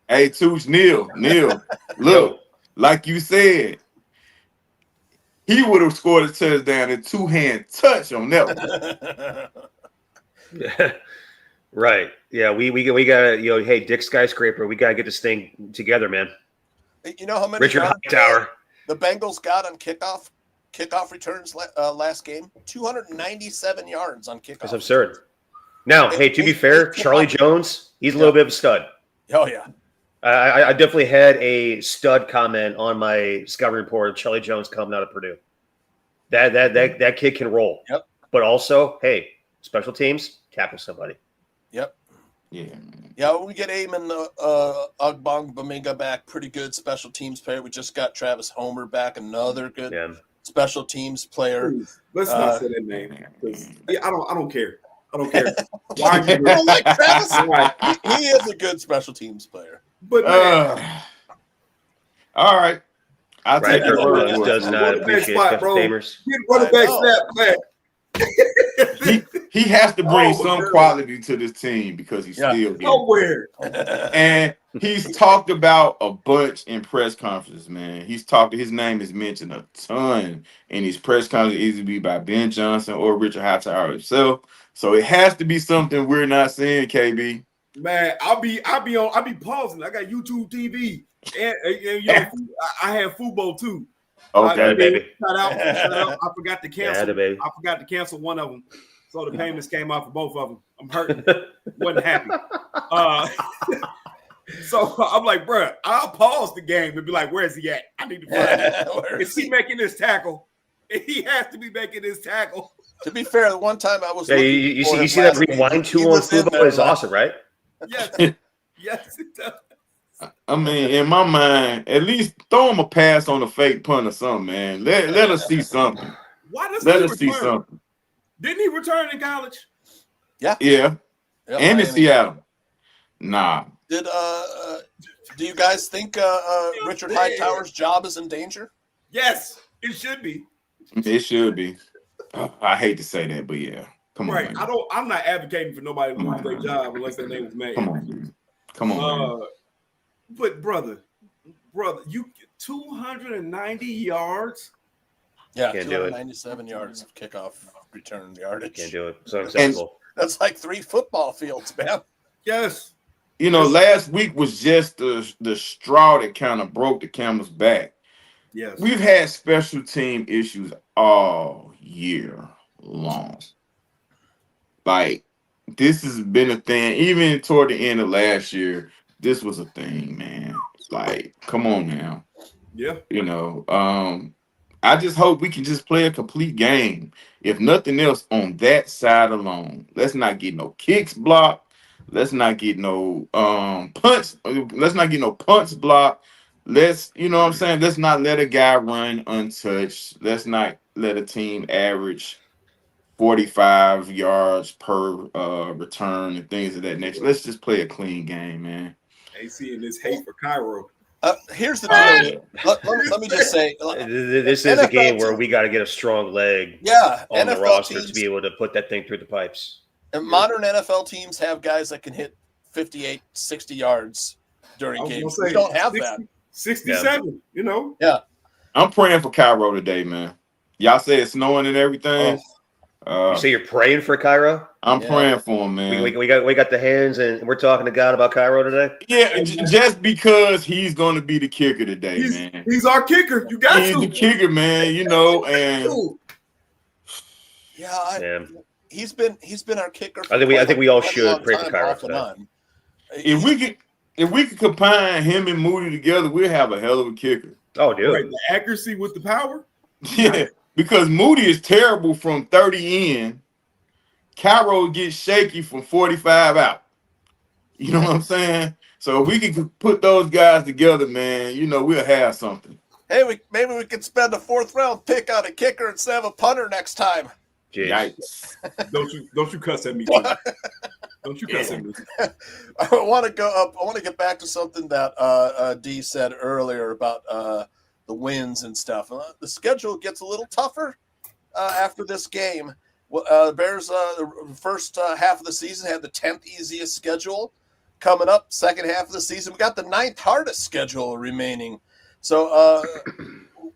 Hey, Tooch, Neil, look, like you said, he would have scored a touchdown in 2-hand touch on that one. Right. Yeah, we got to, hey, Dick skyscraper, we got to get this thing together, man. You know how many Richard Hightower the Bengals got on kickoff returns last game? 297 yards on kickoff. That's absurd. Now, hey, to be fair, Charlie Jones, he's a little bit of a stud. Oh, yeah. I definitely had a stud comment on my scouting report of Charlie Jones coming out of Purdue. That kid can roll. Yep. But also, hey, special teams, tackle somebody. Yep. Yeah. Yeah, we get Eamon Ogbongbemiga back, pretty good special teams player. We just got Travis Homer back, another good special teams player. Let's not say that name. I don't care. I don't care. Why you don't like Travis? He is a good special teams player. But all right, I'll take your word. Does not appreciate special teamers. Get running back snap back. He has to bring some quality to this team, because he's still nowhere. And he's talked about a bunch in press conferences, man. His name is mentioned a ton in these press conferences, either be by Ben Johnson or Richard Hightower himself. So it has to be something we're not seeing, KB. Man, I'll be pausing. I got YouTube TV, and I have football too. Okay, baby. Shout out. I forgot to cancel. I forgot to cancel one of them, so the payments came out for both of them. I'm hurting. Wasn't happy. So I'm like, bro, I'll pause the game and be like, where is he at? I need to find him. Is he making this tackle? He has to be making this tackle. To be fair, the one time I was you see that rewind tool on football is awesome, right? Yes, yes, it does. I mean, in my mind, at least throw him a pass on a fake punt or something, man. Let us see something. Why does let us see something? Didn't he return in college? Yeah. And in Seattle. Nah. Do you guys think Richard Hightower's job is in danger? Yes, it should be. It should be. I hate to say that, but yeah. Come on. Right. Man. I'm not advocating for nobody to lose their job unless their name was made. Come on. But brother, you 290 yards. Yeah, 297 yards of kickoff return yardage. Can't do it. So acceptable. That's like 3 football fields, man. Yes. Last week was just the straw that kind of broke the camel's back. Yes. We've had special team issues all year long. Like, this has been a thing. Even toward the end of last year, this was a thing, man. Like, come on now. Yeah. I just hope we can just play a complete game. If nothing else, on that side alone. Let's not get no kicks blocked. Let's not get no punts. Let's not get no punts blocked. Let's not let a guy run untouched. Let's not let a team average 45 yards per return and things of that nature. Let's just play a clean game, man. AC and this hate for Cairo. Here's the deal. Let me just say, this is a game where we got to get a strong leg on the roster to be able to put that thing through the pipes. And modern NFL teams have guys that can hit 58, 60 yards during I was games. gonna say, We don't have 60, that. 67, you know. Yeah. I'm praying for Cairo today, man. Y'all say it's snowing and everything. You say you're praying for Cairo? I'm praying for him, man. We got the hands, and we're talking to God about Cairo today. Yeah, just because he's going to be the kicker today, man. He's our kicker. You got He's to. the kicker, man. You know, and he's been our kicker. I think we all should pray for Cairo today. If we could combine him and Moody together, we'll have a hell of a kicker. Oh, dude. Right, the accuracy with the power? Yeah, because Moody is terrible from 30 in. Cairo gets shaky from 45 out. You know what I'm saying? So if we can put those guys together, man, you know, we'll have something. Hey, maybe we could spend a 4th round pick on a kicker instead of a punter next time. Yikes. Don't you cuss at me, too. Don't you cuss at me. I want to go up. I want to get back to something that D said earlier about the wins and stuff. The schedule gets a little tougher after this game. Bears, the first half of the season had the 10th easiest schedule. Coming up, second half of the season, we got the 9th hardest schedule remaining. So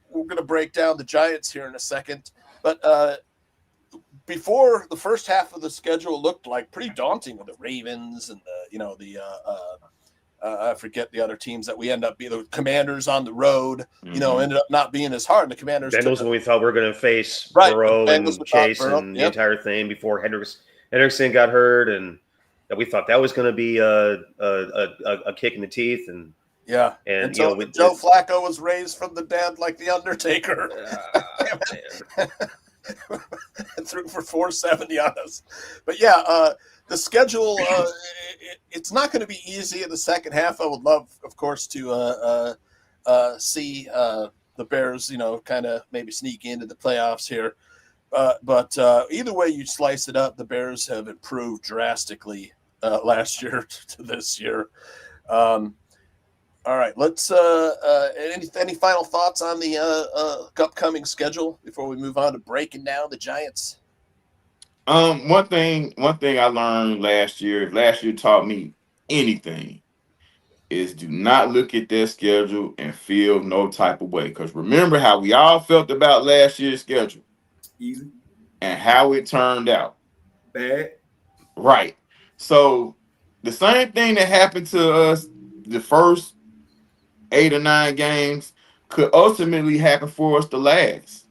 we're going to break down the Giants here in a second. But before the first half of the schedule looked like pretty daunting with the Ravens and I forget the other teams that we end up being. The Commanders on the road, ended up not being as hard. And the Commanders, Bengals, when we thought we were going to face Burrow and Chase and the entire thing before Henderson got hurt, and that we thought that was going to be a kick in the teeth. And until Joe Flacco was raised from the dead like the Undertaker. And threw for 470 on us. But the schedule, it's not going to be easy in the second half. I would love, of course, to see the Bears, kind of maybe sneak into the playoffs here. But either way you slice it up, the Bears have improved drastically last year to this year. All right, let's. Any final thoughts on the upcoming schedule before we move on to breaking down the Giants? One thing I learned last year taught me anything, is do not look at their schedule and feel no type of way. Because remember how we all felt about last year's schedule, easy, and how it turned out bad. Right. So the same thing that happened to us the first 8 or 9 games could ultimately happen for us the last.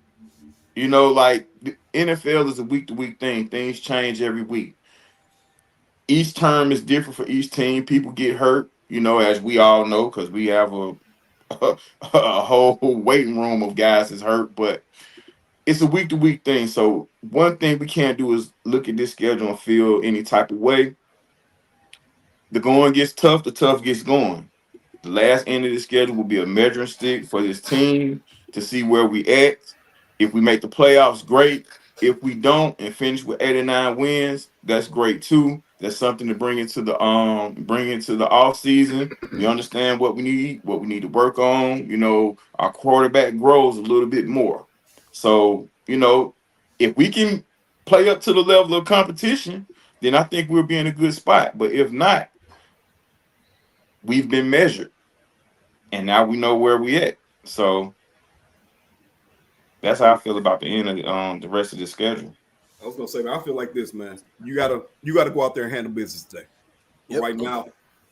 Like the NFL is a week-to-week thing. Things change every week. Each term is different for each team. People get hurt, as we all know, because we have a whole waiting room of guys that's hurt. But it's a week-to-week thing. So one thing we can't do is look at this schedule and feel any type of way. The going gets tough, the tough gets going. The last end of the schedule will be a measuring stick for this team to see where we at. If we make the playoffs, great. If we don't and finish with 8 or 9 wins, that's great too. That's something to bring into the off season. We understand what we need to work on. Our quarterback grows a little bit more. So, if we can play up to the level of competition, then I think we'll be in a good spot. But if not, we've been measured, and now we know where we at. So that's how I feel about the end of the rest of the schedule. I was gonna say, man, I feel like this, man. You gotta go out there and handle business today. Yep. Right now,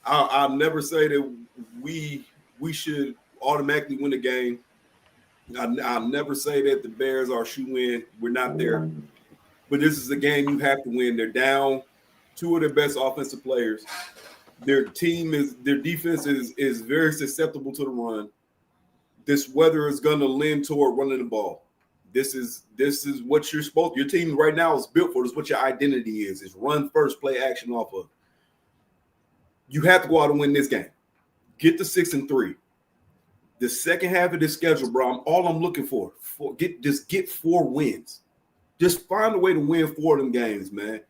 I'll never say that we should automatically win the game. I'll never say that the Bears are shoe-in. We're not there. But this is a game you have to win. They're down 2 of their best offensive players. Their defense is very susceptible to the run. This weather is going to lend toward running the ball. This is what you're supposed to. Your team right now is built for. This is what your identity is run first, play action off of. You have to go out and win this game. Get to 6-3. The second half of this schedule, bro, all I'm looking for get 4 wins. Just find a way to win 4 of them games, man.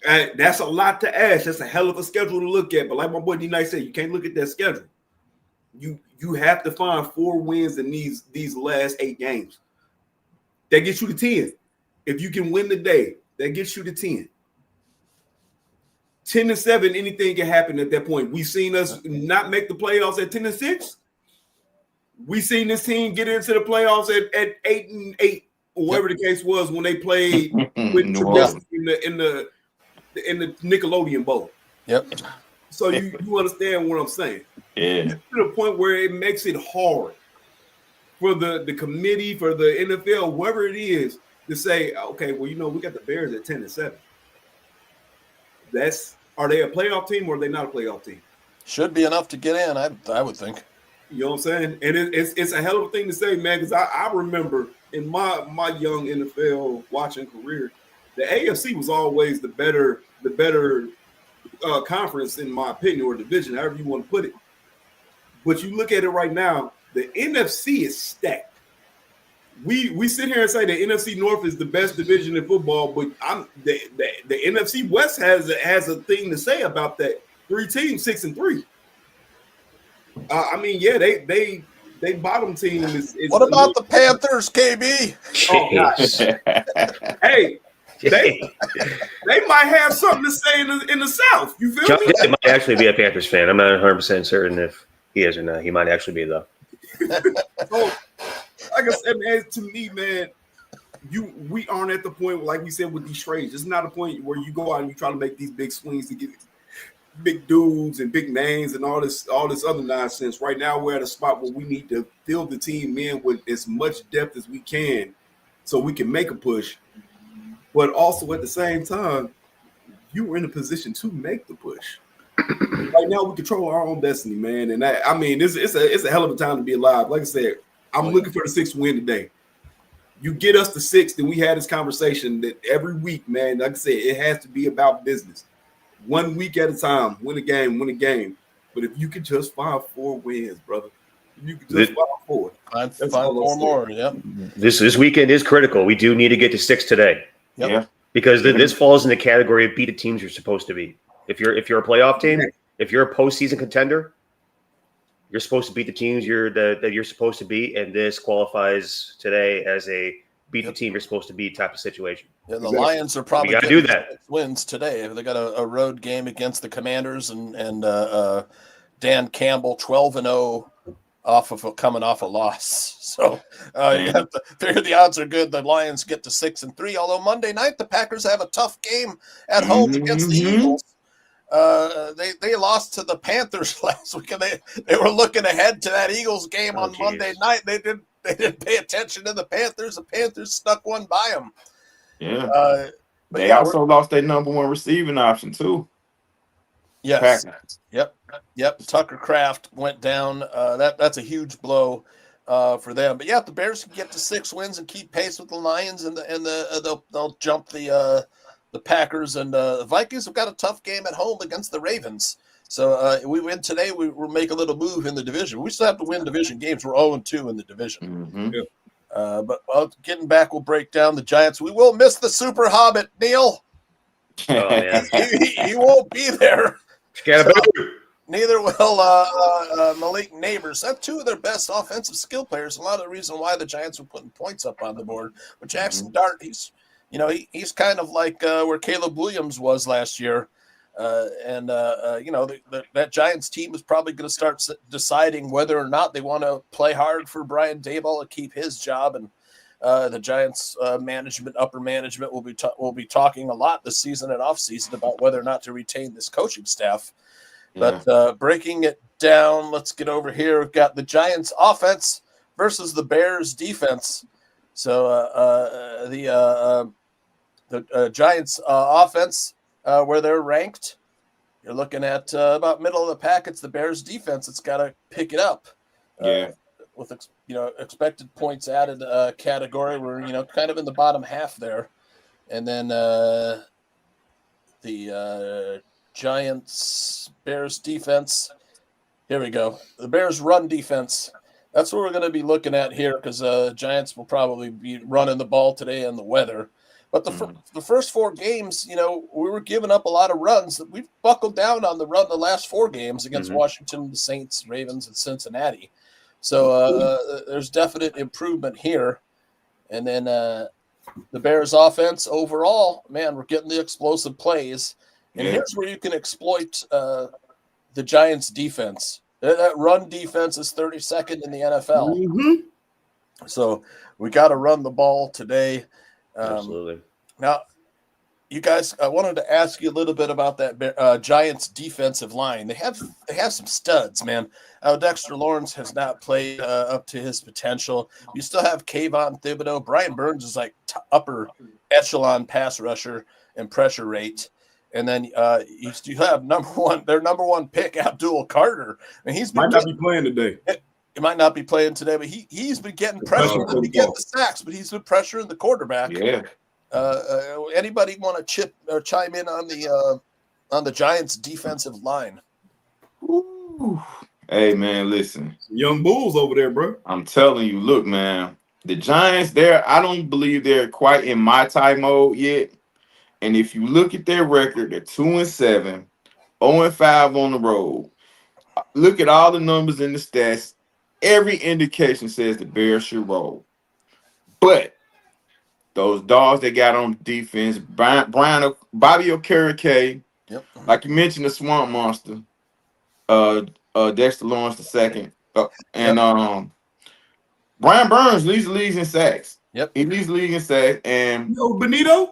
And that's a lot to ask. That's a hell of a schedule to look at. But like my boy D Knight said, you can't look at that schedule. You have to find 4 wins in these last 8 games. That gets you to 10. If you can win the day, that gets you to 10. 10-7, anything can happen at that point. We've seen us not make the playoffs at 10-6. We seen this team get into the playoffs at 8-8, or whatever the case was when they played with Trubisky in the Nickelodeon Bowl. Yep. So you understand what I'm saying? Yeah. To the point where it makes it hard for the committee, for the NFL, whoever it is, to say, okay, well, we got the Bears at 10-7. Are they a playoff team or are they not a playoff team? Should be enough to get in, I would think. You know what I'm saying? And it's a hell of a thing to say, man, because I remember in my young NFL watching career, the AFC was always the better conference, in my opinion, or division, however you want to put it. But you look at it right now, the NFC is stacked. We sit here and say the NFC North is the best division in football, but the NFC West has a thing to say about that. 3 teams, 6-3. I mean, yeah, they bottom team is. What about the Panthers, KB? Oh gosh. Hey, they might have something to say in the South. You feel me? He might actually be a Panthers fan. I'm not 100% certain if he is or not. He might actually be, though. So, like I said, man, to me, man, we aren't at the point, like we said, with these trades. It's not a point where you go out and you try to make these big swings to get big dudes and big names and all this other nonsense. Right now, we're at a spot where we need to fill the team in with as much depth as we can so we can make a push. But also at the same time, you were in a position to make the push. Right now, we control our own destiny, man. And it's a hell of a time to be alive. Like I said, I'm looking for the 6th win today. You get us the 6th, and we had this conversation that every week, man, like I said, it has to be about business. 1 week at a time, win a game. But if you could just find 4 wins, brother, you could just find 4. Find 4 more, yep. This weekend is critical. We do need to get to 6 today. Yep. Yeah. Because this falls in the category of beat the teams you're supposed to beat. If you're a playoff team, if you're a postseason contender, you're supposed to beat the teams that you're supposed to beat, and this qualifies today as a beat the team you're supposed to beat type of situation. Yeah, the Lions are probably got to do that. Wins today. They got a road game against the Commanders, and Dan Campbell 12-0 coming off a loss. So you have to figure the odds are good. The Lions get to 6-3. Although Monday night the Packers have a tough game at home against the Eagles. They lost to the Panthers last week, and they were looking ahead to that Eagles game on Monday night. They didn't pay attention to the Panthers. The Panthers snuck one by them. Yeah. They also lost their number 1 receiving option too. Yes. Packers. Yep. Tucker Kraft went down. That's a huge blow for them. But yeah, if the Bears can get to 6 wins and keep pace with the Lions, and they'll jump the Packers, and the Vikings have got a tough game at home against the Ravens. So we win today, we'll make a little move in the division. We still have to win division games. We're 0-2 in the division. Mm-hmm. But getting back, we'll break down the Giants. We will miss the Super Hobbit, Neil. Oh, man. he won't be there. Neither will Malik Neighbors. That's 2 of their best offensive skill players. A lot of the reason why the Giants were putting points up on the board. But Jackson Dart, he's kind of like where Caleb Williams was last year. That Giants team is probably going to start deciding whether or not they want to play hard for Brian Daboll to keep his job. And the Giants upper management will be talking a lot this season and off season about whether or not to retain this coaching staff. Yeah. But breaking it down, let's get over here. We've got the Giants offense versus the Bears defense. So the Giants offense, where they're ranked, you're looking at about middle of the pack. It's the Bears defense. It's got to pick it up. With expected points added category, we're kind of in the bottom half there, and then the Giants Bears defense. Here we go. The Bears run defense. That's what we're going to be looking at here, because Giants will probably be running the ball today and the weather. But the first 4 games, we were giving up a lot of runs. We've buckled down on the run the last 4 games against Washington, the Saints, Ravens, and Cincinnati. So there's definite improvement here. And then the Bears offense overall, man, we're getting the explosive plays. And here's where you can exploit the Giants' defense. That run defense is 32nd in the NFL. Mm-hmm. So we got to run the ball today. Absolutely. Now, you guys, I wanted to ask you a little bit about that Giants defensive line. They have some studs, man. Dexter Lawrence has not played up to his potential. You still have Kayvon Thibodeau. Brian Burns is like upper echelon pass rusher and pressure rate. And then you have their number one pick, Abdul Carter. And he's been might not be playing today. He might not be playing today, but he's been getting pressure. He's been getting the sacks, but he's been pressuring the quarterback. Yeah. Anybody want to chime in on the Giants defensive line? Ooh. Hey man, listen. Young Bulls over there, bro. I'm telling you, look, man. The Giants, I don't believe they're quite in my type mode yet. And if you look at their record, they're 2-7, 0-5 on the road. Look at all the numbers in the stats. Every indication says the Bears should roll. But those dogs they got on defense, Bobby Okereke, like you mentioned, the Swamp Monster, Dexter Lawrence II, and Brian Burns leads the league in sacks. Yep, he leads the league in sacks. And Benito.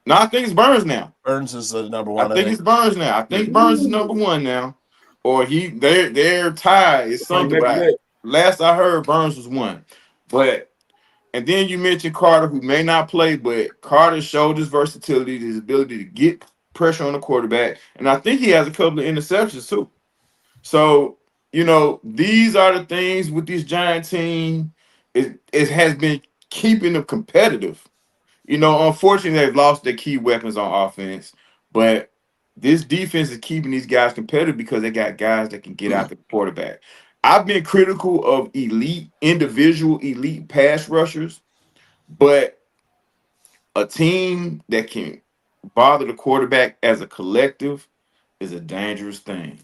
No, I think it's Burns now. Burns is the number one. I think it's Burns now. I think Burns is number one now, or their tie is something. Right. Last I heard, Burns was one, and then you mentioned Carter, who may not play, but Carter showed his versatility, his ability to get pressure on the quarterback, and I think he has a couple of interceptions too. So these are the things with this Giant team. It has been keeping them competitive. Unfortunately, they've lost their key weapons on offense, but this defense is keeping these guys competitive because they got guys that can get out the quarterback. I've been critical of individual elite pass rushers, but a team that can bother the quarterback as a collective is a dangerous thing.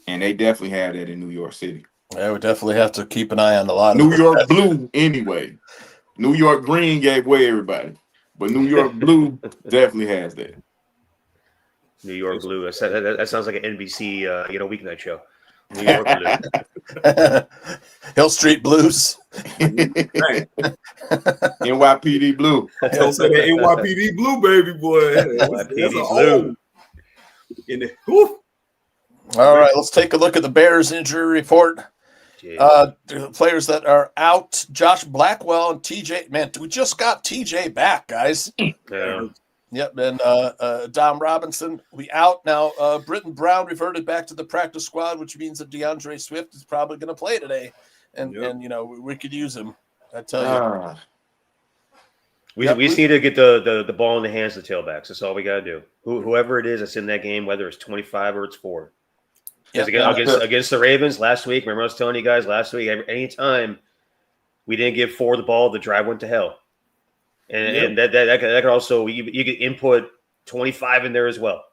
And they definitely have that in New York City. Yeah, we definitely have to keep an eye on a lot of New York Blue anyway. New York Green gave away everybody, but New York Blue definitely has that. New York Blue. That sounds like an NBC weeknight show. New York Blue. Hill Street Blues. NYPD Blue. Don't say that NYPD Blue, baby boy. That's Blue. All right, let's take a look at the Bears injury report. The players that are out: Josh Blackwell and TJ. Man, we just got TJ back, guys. Yeah. Yep, and Dom Robinson, we out now. Britton Brown reverted back to the practice squad, which means that DeAndre Swift is probably going to play today, and we could use him. I tell you, we just need to get the ball in the hands of the tailbacks. That's all we got to do. Whoever it is that's in that game, whether it's 25 or it's 4. Against the Ravens last week, remember I was telling you guys last week, anytime we didn't give 4 the ball, the drive went to hell. And that could also, you could input 25 in there as well.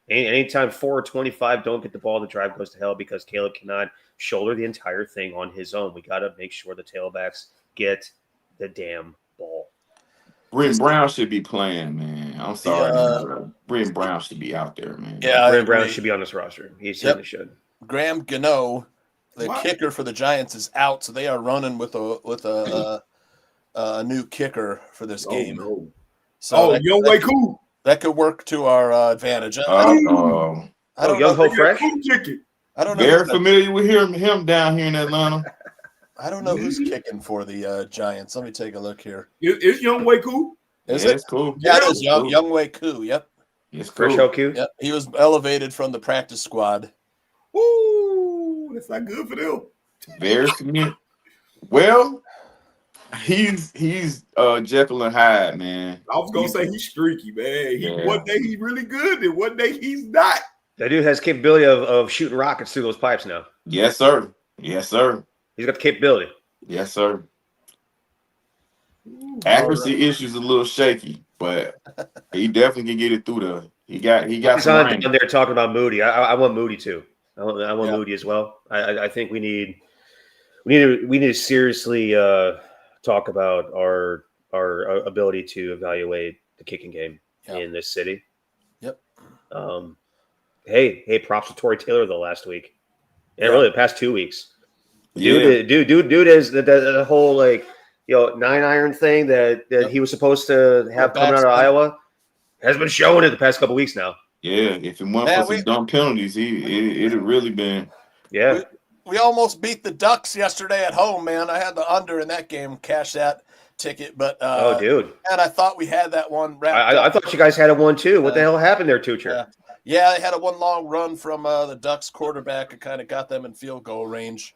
Anytime 4 or 25 don't get the ball, the drive goes to hell because Caleb cannot shoulder the entire thing on his own. We got to make sure the tailbacks get the damn ball. Britton Brown should be playing, man. I'm sorry. Britton Brown should be out there, man. Yeah, Britton Brown should be on this roster. He certainly should. Graham Gano, the kicker for the Giants, is out, so they are running with a new kicker for this game. No. So Young that could work to our advantage. Young Ho Fresh. I don't know. Very familiar with him down here in Atlanta. I don't know who's kicking for the Giants. Let me take a look here. It's Young Wei Koo. Is it? It's cool. Yeah, it is Young Wei Koo. Yep. It's cool. Fresh Koo. Yep. He was elevated from the practice squad. Ooh, that's not good for them. Very familiar. Well, he's Jekyll and Hyde, man. I was gonna say he's streaky, man. One day he's really good, and one day he's not. That dude has capability of shooting rockets through those pipes now. Yes, sir. Yes, sir. He's got the capability. Yes, sir. Accuracy issues a little shaky, but he definitely can get it through the. He got. He's on there talking about Moody. I want Moody too. I want Moody as well. I think we need to seriously talk about our ability to evaluate the kicking game. in this city. Yep. Hey, props to Tory Taylor the last week. Yeah, really the past 2 weeks. Dude is the whole 9-iron thing that he was supposed to have coming out of Iowa has been showing it the past couple weeks now. Yeah, if it weren't for some dumb penalties, it'd have really been. Yeah. We almost beat the Ducks yesterday at home, man. I had the under in that game, cash that ticket, but dude. And I thought we had that one wrapped I thought you guys had a one too. What the hell happened there, Tucher? Yeah, they had a one long run from the Ducks quarterback and kind of got them in field goal range.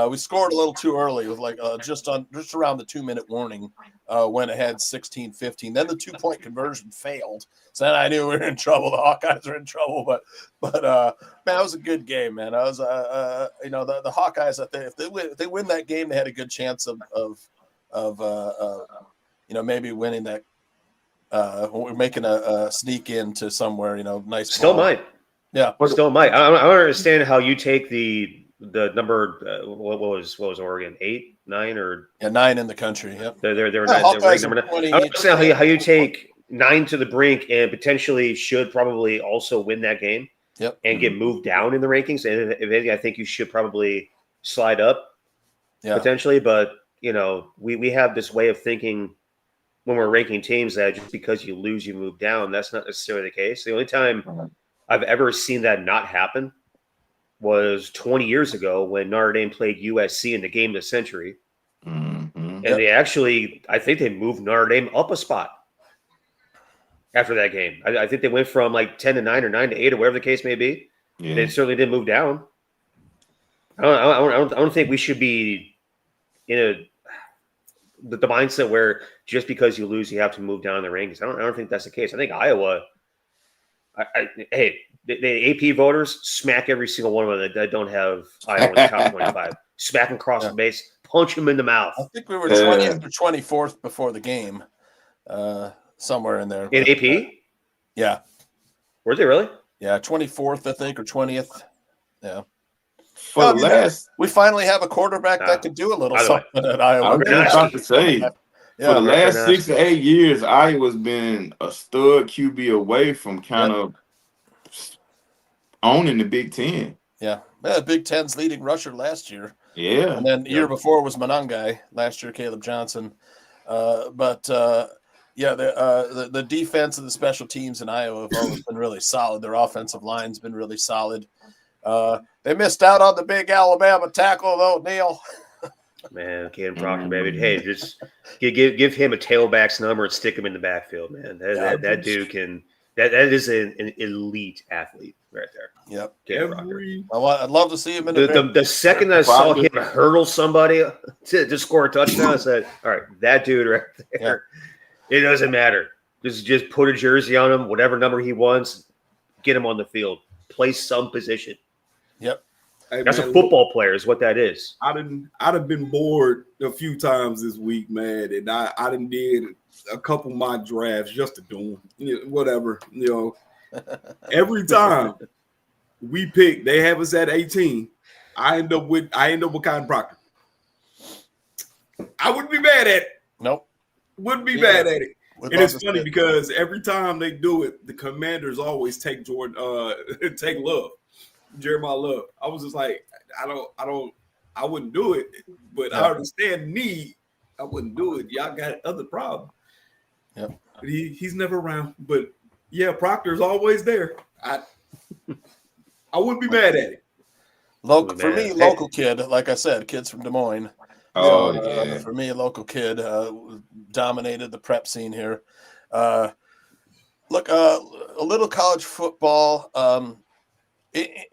We scored a little too early with just around the 2-minute warning, went ahead 16-15. Then the 2-point conversion failed. So then I knew we were in trouble. The Hawkeyes are in trouble. But man, it was a good game, man. I was the Hawkeyes, if they win that game, they had a good chance of maybe winning that. We're making a sneak into somewhere, nice. Still might. Yeah. Still might. I don't understand how you take the number. What was Oregon? 8, 9, or 9 in the country. Yep. They're ranked number 9. I don't understand how you take 9 to the brink and potentially should probably also win that game. Yep. And get moved down in the rankings. And if anything, I think you should probably slide up. Yeah. Potentially, but we have this way of thinking when we're ranking teams that just because you lose, you move down. That's not necessarily the case. The only time I've ever seen that not happen was 20 years ago when Notre Dame played USC in the game of the century. Mm-hmm. And they actually, I think they moved Notre Dame up a spot after that game. I think they went from 10 to 9 or 9 to 8 or whatever the case may be. Yeah. They certainly didn't move down. I don't think we should be in the mindset where just because you lose, you have to move down in the rankings. I don't think that's the case. I think Iowa, the AP voters smack every single one of them that don't have Iowa in the top 25. Smack them across the base, punch them in the mouth. I think we were 20th or 24th before the game, somewhere in there. In AP? Yeah. Were they really? Yeah, 24th, I think, or 20th. Yeah. We finally have a quarterback that could do a little something at Iowa. I was about to say, for the last 6 to 8 years, Iowa's been a stud QB away from kind of owning the Big Ten. Yeah. Big Ten's leading rusher last year. Yeah. And then the year before was Monangai. Last year, Caleb Johnson. The defense and the special teams in Iowa have always been really solid. Their offensive line's been really solid. They missed out on the big Alabama tackle, though, Neil. Man, Caden Proctor, baby. Hey, just give him a tailback's number and stick him in the backfield, man. That dude can. That is an elite athlete right there. Yep. Caden I'd love to see him in the second I saw him hurdle somebody to score a touchdown, I said, "All right, that dude right there. Yeah. It doesn't matter. Just put a jersey on him, whatever number he wants, get him on the field, play some position." Yep. Hey, that's a football player is what that is. I'd have been bored a few times this week, man, and I done did a couple mock drafts just to do them, whatever, Every time we pick, they have us at 18. I end up with Cotton Proctor. I wouldn't be mad at it. Nope. Wouldn't be mad at it. And it's funny because every time they do it, the Commanders always take take Love. Jeremiah Love. I was just like, I wouldn't do it, but I understand the need. I wouldn't do it. Y'all got other problems. Yep. He's never around, but yeah, Proctor's always there. I wouldn't be mad at it. For me, local kid, like I said, kids from Des Moines. For me, a local kid dominated the prep scene here. A little college football.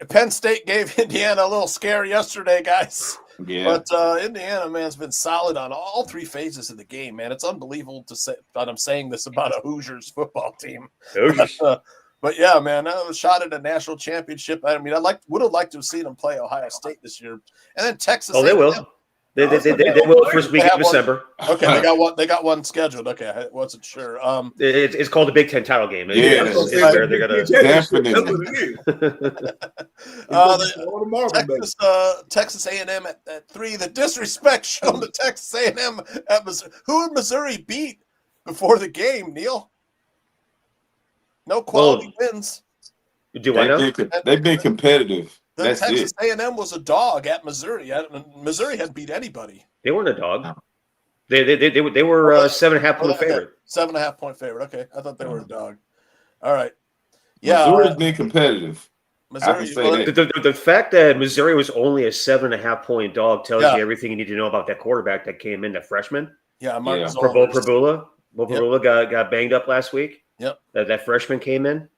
Penn State gave Indiana a little scare yesterday, guys. Yeah. But Indiana, man, has been solid on all 3 phases of the game, man. It's unbelievable to say that I'm saying this about a Hoosiers football team. But yeah, man, I was shot at a national championship. I mean, would have liked to have seen them play Ohio State this year, and then Texas. Oh, they will. They will first week of December. Okay, they got one scheduled. Okay, I wasn't sure. It's called the Big Ten title game. Yeah, they got Texas A&M at 3. The disrespect shown to Texas A&M at Missouri. Who would Missouri beat before the game, Neil? No quality wins. Do I know? They've been competitive. That's Texas it. A&M was a dog at Missouri. Missouri hadn't beat anybody. They weren't a dog. They were 7.5 point favorite. 7.5 point favorite. Okay, I thought they were a dog. All right. Yeah, Missouri's been competitive. Missouri, I can say that. The fact that Missouri was only a 7.5 point dog tells you everything you need to know about that quarterback that came in, that freshman. Yeah, Marcus Prabula. Prabula got banged up last week. Yep. That freshman came in.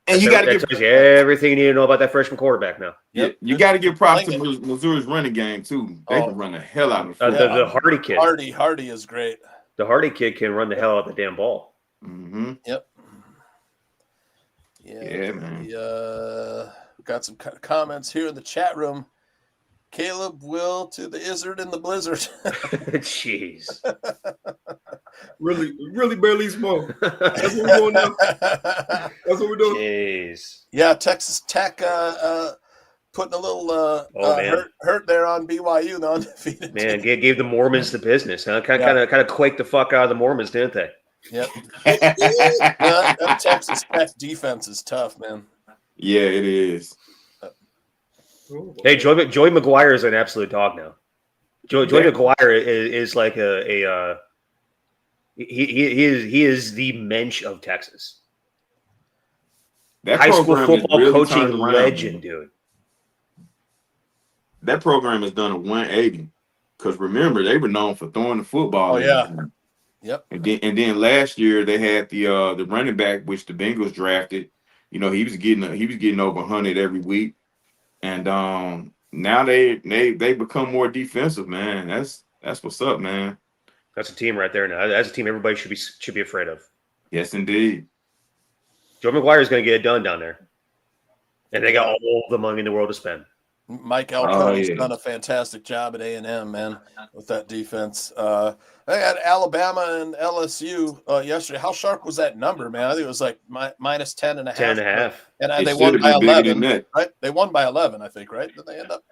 And you got to tells you everything you need to know about that freshman quarterback now. Yeah, you got to give props to Missouri's running game too. They can run the hell out of the Hardy kid. Hardy is great. The Hardy kid can run the hell out of the damn ball. Mm-hmm. Yep. Yeah, man. Got some comments here in the chat room. Caleb will to the Izzard in the blizzard. Jeez. Really barely smoke. That's what we're doing now. That's what we're doing. Jeez. Yeah, Texas Tech putting a little hurt there on BYU, the undefeated. Man, gave the Mormons the business, huh? Kind of quaked the fuck out of the Mormons, didn't they? Yep. That Texas Tech defense is tough, man. Yeah, it is. Hey, Joey McGuire is an absolute dog now. Joey McGuire is like he is the mensch of Texas. That high school football really coaching legend, dude. That program has done a 180 because remember they were known for throwing the football. Oh yeah. Yep. And then last year they had the running back which the Bengals drafted. You know, he was getting over 100 every week. And now they become more defensive, man. That's what's up, man. That's a team right there now. That's a team everybody should be afraid of. Yes, indeed. Joe McGuire is going to get it done down there, and they got all the money in the world to spend. Mike Elko's done a fantastic job at A&M, man, with that defense. They had Alabama and LSU yesterday. How sharp was that number, man? I think it was like minus 10.5. 10.5. And they won by 11, right? They won by 11, I think, right? Did they end up?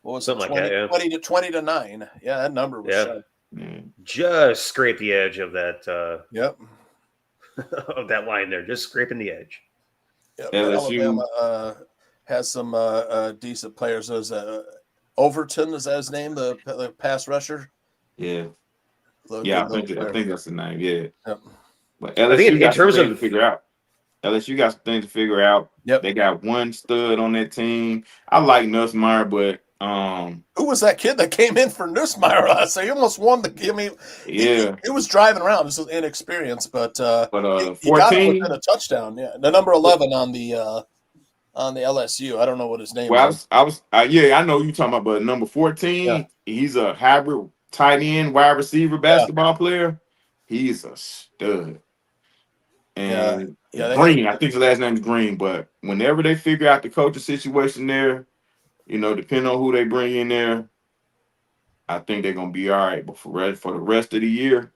What was something it? 20, like that? 20 to 9. Yeah, that number was sharp. Just scrape the edge of that. Yep. Of that line there, just scraping the edge. Yep. Alabama has some decent players. There's Overton, is that his name? The pass rusher. Yeah. I think that's the name. Yeah. Yep. But LSU I think in terms of to figure out. LSU got some things to figure out. Yep. They got one stud on that team. I like Nussmeier, but who was that kid that came in for Nussmeier last year? He almost won the game. He was driving around. This was inexperienced, but 14 he got it within a touchdown. Yeah, the number 11 on the LSU. I don't know what his name is. I know you talking about, but number 14. Yeah. He's a hybrid tight end, wide receiver, basketball player. He's a stud. And Green, I think his last name is Green. But whenever they figure out the coaching situation there, you know, depending on who they bring in there, I think they're gonna be all right. But for the rest of the year,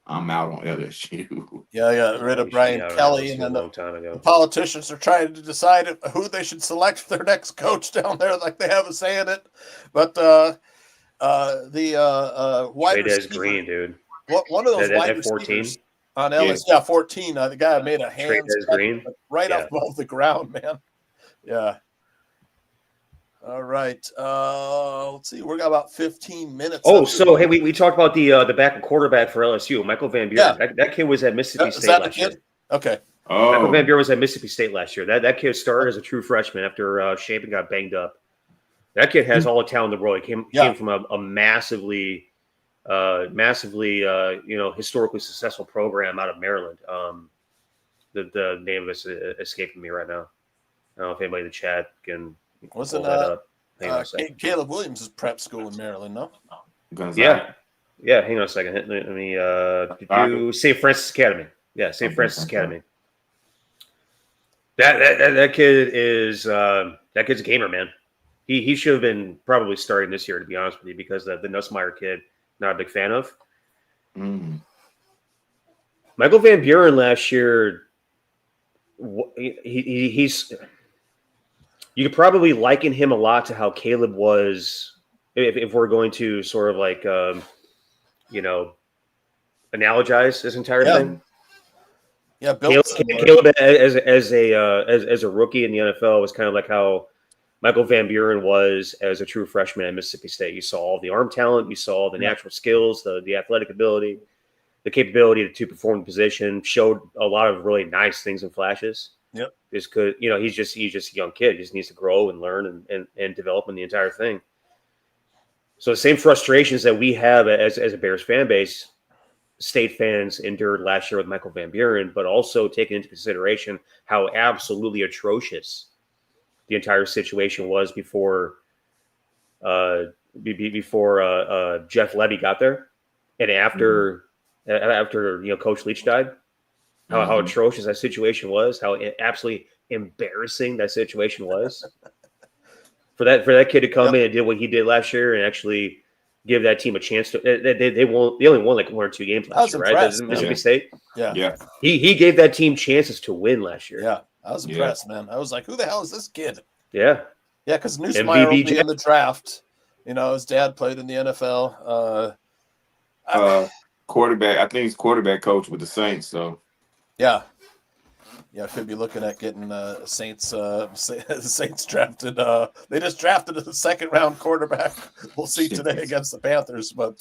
I'm out on LSU. Yeah, I got rid of Brian Kelly, and then the politicians are trying to decide who they should select for their next coach down there, like they have a say in it. But wide receiver, Green, dude. One of those wide receivers on LSU, 14. The guy made a hand right off above the ground, man. Yeah. All right. Let's see. We've got about 15 minutes. Oh, so hey, we talked about the backup quarterback for LSU, Michael Van Buren. Yeah. That kid was at Mississippi State last year. Okay. Oh. Michael Van Buren was at Mississippi State last year. That kid started as a true freshman after Shapen got banged up. That kid has all the talent in the world. He came from a massively historically successful program out of Maryland. The name of it's escaping me right now. I don't know if anybody in the chat can. Wasn't Caleb Williams' prep school in Maryland? No. Yeah. Hang on a second. Let me. St. Francis Academy. Yeah, St. Francis Academy. That kid is that kid's a gamer, man. He should have been probably starting this year, to be honest with you, because the Nussmeier kid, not a big fan of. Michael Van Buren last year, he's. You could probably liken him a lot to how Caleb was, if we're going to sort of like, analogize this entire thing. Yeah, built Caleb as a rookie in the NFL was kind of like how Michael Van Buren was as a true freshman at Mississippi State. You saw all the arm talent, you saw the natural skills, the athletic ability, the capability to perform the position. Showed a lot of really nice things and flashes. Yep. Just could, he's just a young kid. He just needs to grow and learn and develop in the entire thing. So the same frustrations that we have as a Bears fan base, State fans endured last year with Michael Van Buren, but also taking into consideration how absolutely atrocious the entire situation was before Jeff Levy got there, and after Coach Leach died, how atrocious that situation was, how absolutely embarrassing that situation was. For that kid to come in and do what he did last year and actually give that team a chance to, they only won like 1 or 2 games last year, right? Mississippi State. Yeah. He gave that team chances to win last year. Yeah, I was impressed, man. I was like, who the hell is this kid? Yeah, because Newsmeyer will be in the draft. His dad played in the NFL. Quarterback. I think he's quarterback coach with the Saints. So yeah, could be looking at getting Saints. The Saints drafted. They just drafted a 2nd-round quarterback. We'll see today against the Panthers. But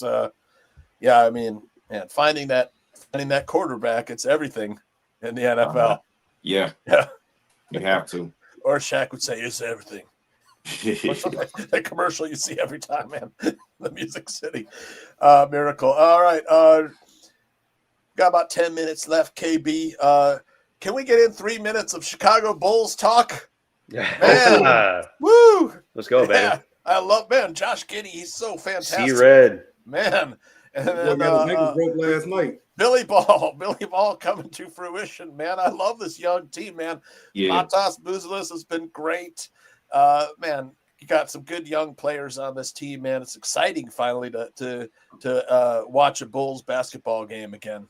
finding that quarterback, it's everything in the NFL. Yeah, you have to. Or Shaq would say, "It's everything." That commercial you see every time, man. The Music City Miracle. All right, got about 10 minutes left. KB, can we get in 3 minutes of Chicago Bulls talk? Man, woo! Let's go, baby. I love, man. Josh Giddey, he's so fantastic. See red, man. And then broke last night. Billy Ball coming to fruition, man. I love this young team, man. Matas Buzelis has been great. Man, you got some good young players on this team, man. It's exciting finally to watch a Bulls basketball game again.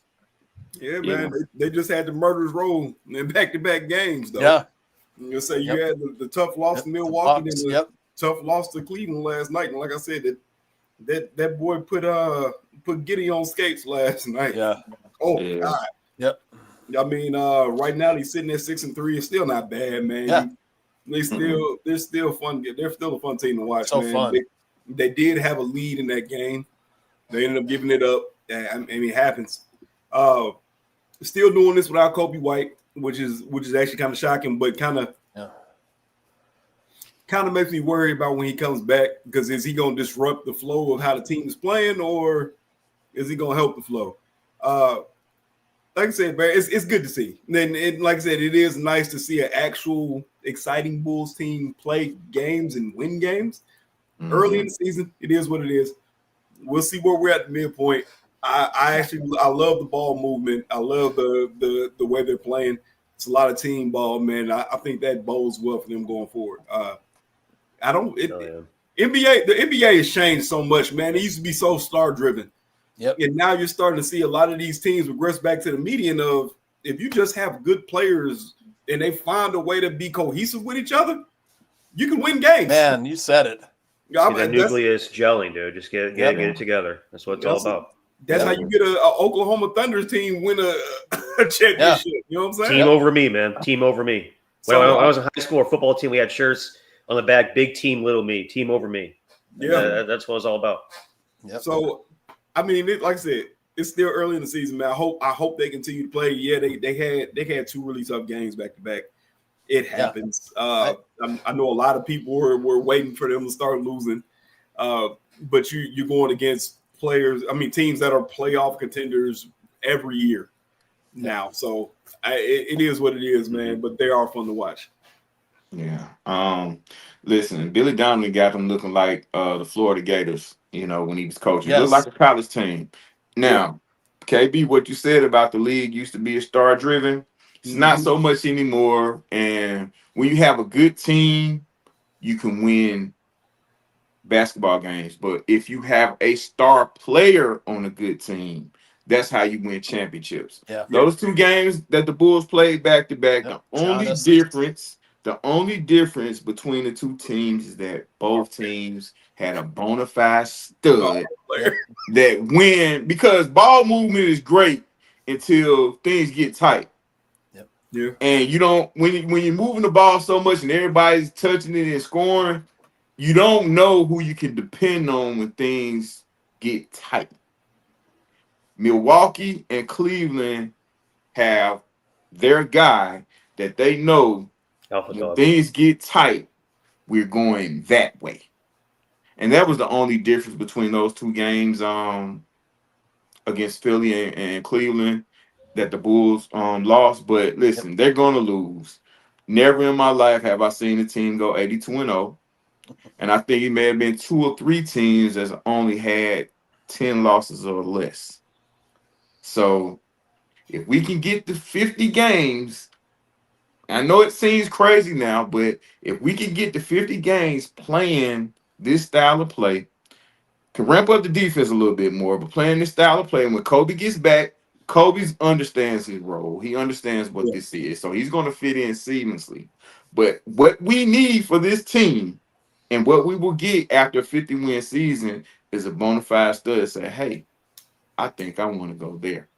Yeah, man. They just had the murderers row in back-to-back games, though. Yeah. You had the tough loss to Milwaukee and the tough loss to Cleveland last night. And like I said, that boy put Giddey on skates last night. Yeah. Oh God. Yep. I mean, right now he's sitting at 6-3. It's still not bad, man. Yeah. They're still fun. They're still a fun team to watch. So man. fun. They did have a lead in that game. They ended up giving it up. I mean, it happens. Still doing this without Kobe White, which is actually kind of shocking, but kind of makes me worry about when he comes back, because is he going to disrupt the flow of how the team is playing, or is he going to help the flow? Like I said, Barry, it's good to see. And like I said, it is nice to see an actual exciting Bulls team play games and win games early in the season. It is what it is. We'll see where we're at the midpoint. I love the ball movement. I love the way they're playing. It's a lot of team ball, man. I think that bodes well for them going forward. The NBA has changed so much, man. It used to be so star driven. Yep. And now you're starting to see a lot of these teams regress back to the median of, if you just have good players and they find a way to be cohesive with each other, you can win games. Man, you said it. The nucleus gelling, dude. Just get it together. That's what it's all about. That's how you get a Oklahoma Thunder team win a championship. Yeah. You know what I'm saying? Team over me, man. Team over me. When I was in high school, our football team, we had shirts on the back, big team, little me, team over me. Yeah. That's what it's all about. Yep. So, I mean, like I said, it's still early in the season, man. I hope they continue to play. Yeah, they had 2 really tough games back to back. It happens. I know a lot of people were waiting for them to start losing, but you're going against teams that are playoff contenders every year now. So it is what it is, man. But they are fun to watch. Yeah. Listen, Billy Donovan got them looking like the Florida Gators, when he was coaching. Yes. Looked like a college team. Now, KB, what you said about the league used to be a star driven. It's not so much anymore. And when you have a good team, you can win basketball games. But if you have a star player on a good team, that's how you win championships. Yeah. Those 2 games that the Bulls played back to back, the only difference between the 2 teams is that both teams had a bona fide stud that win, because ball movement is great until things get tight. Yeah. And you don't when you're moving the ball so much and everybody's touching it and scoring, you don't know who you can depend on when things get tight. Milwaukee and Cleveland have their guy that they know Alpha when dog. things get tight, we're going that way. And that was the only difference between those two games against Philly and Cleveland that the Bulls lost. But listen, they're going to lose. Never in my life have I seen a team go 82-0. And I think it may have been 2 or 3 teams that's only had 10 losses or less. So if we can get to 50 games, I know it seems crazy now, but if we can get to 50 games playing this style of play, can ramp up the defense a little bit more, but playing this style of play, and when Kobe gets back, Kobe understands his role. He understands what this is. So he's going to fit in seamlessly. But what we need for this team and what we will get after a 50-win season is a bona fide stud say, hey, I think I want to go there.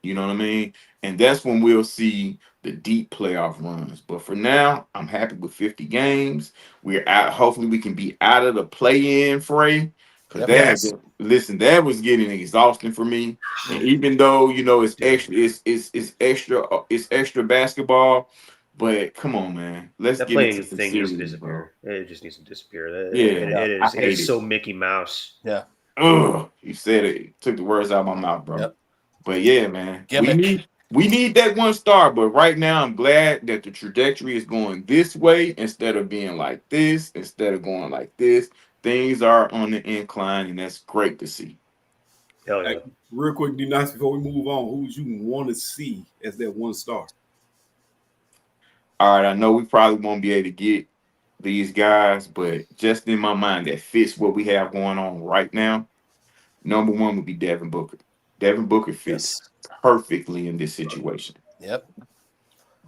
You know what I mean? And that's when we'll see the deep playoff runs. But for now, I'm happy with 50 games. We're out. Hopefully, we can be out of the play-in fray. Because that was getting exhausting for me. And even though it's extra, it's extra basketball. But come on, man, let's That get into playing some thing needs to series, bro. disappear. It just needs to disappear. I It hate is it. so Mickey Mouse. Yeah. Ugh, you said it. Took the words out of my mouth, bro. Yep. But yeah, man, Gimmick. we need that one star. But right now, I'm glad that the trajectory is going this way instead of being like this, instead of going like this. Things are on the incline, and that's great to see. Hell yeah. Hey, real quick, D-Nice, before we move on, who would you want to see as that one star? All right, I know we probably won't be able to get these guys, but just in my mind, that fits what we have going on right now. Number one would be Devin Booker. Devin Booker fits perfectly in this situation. Yep.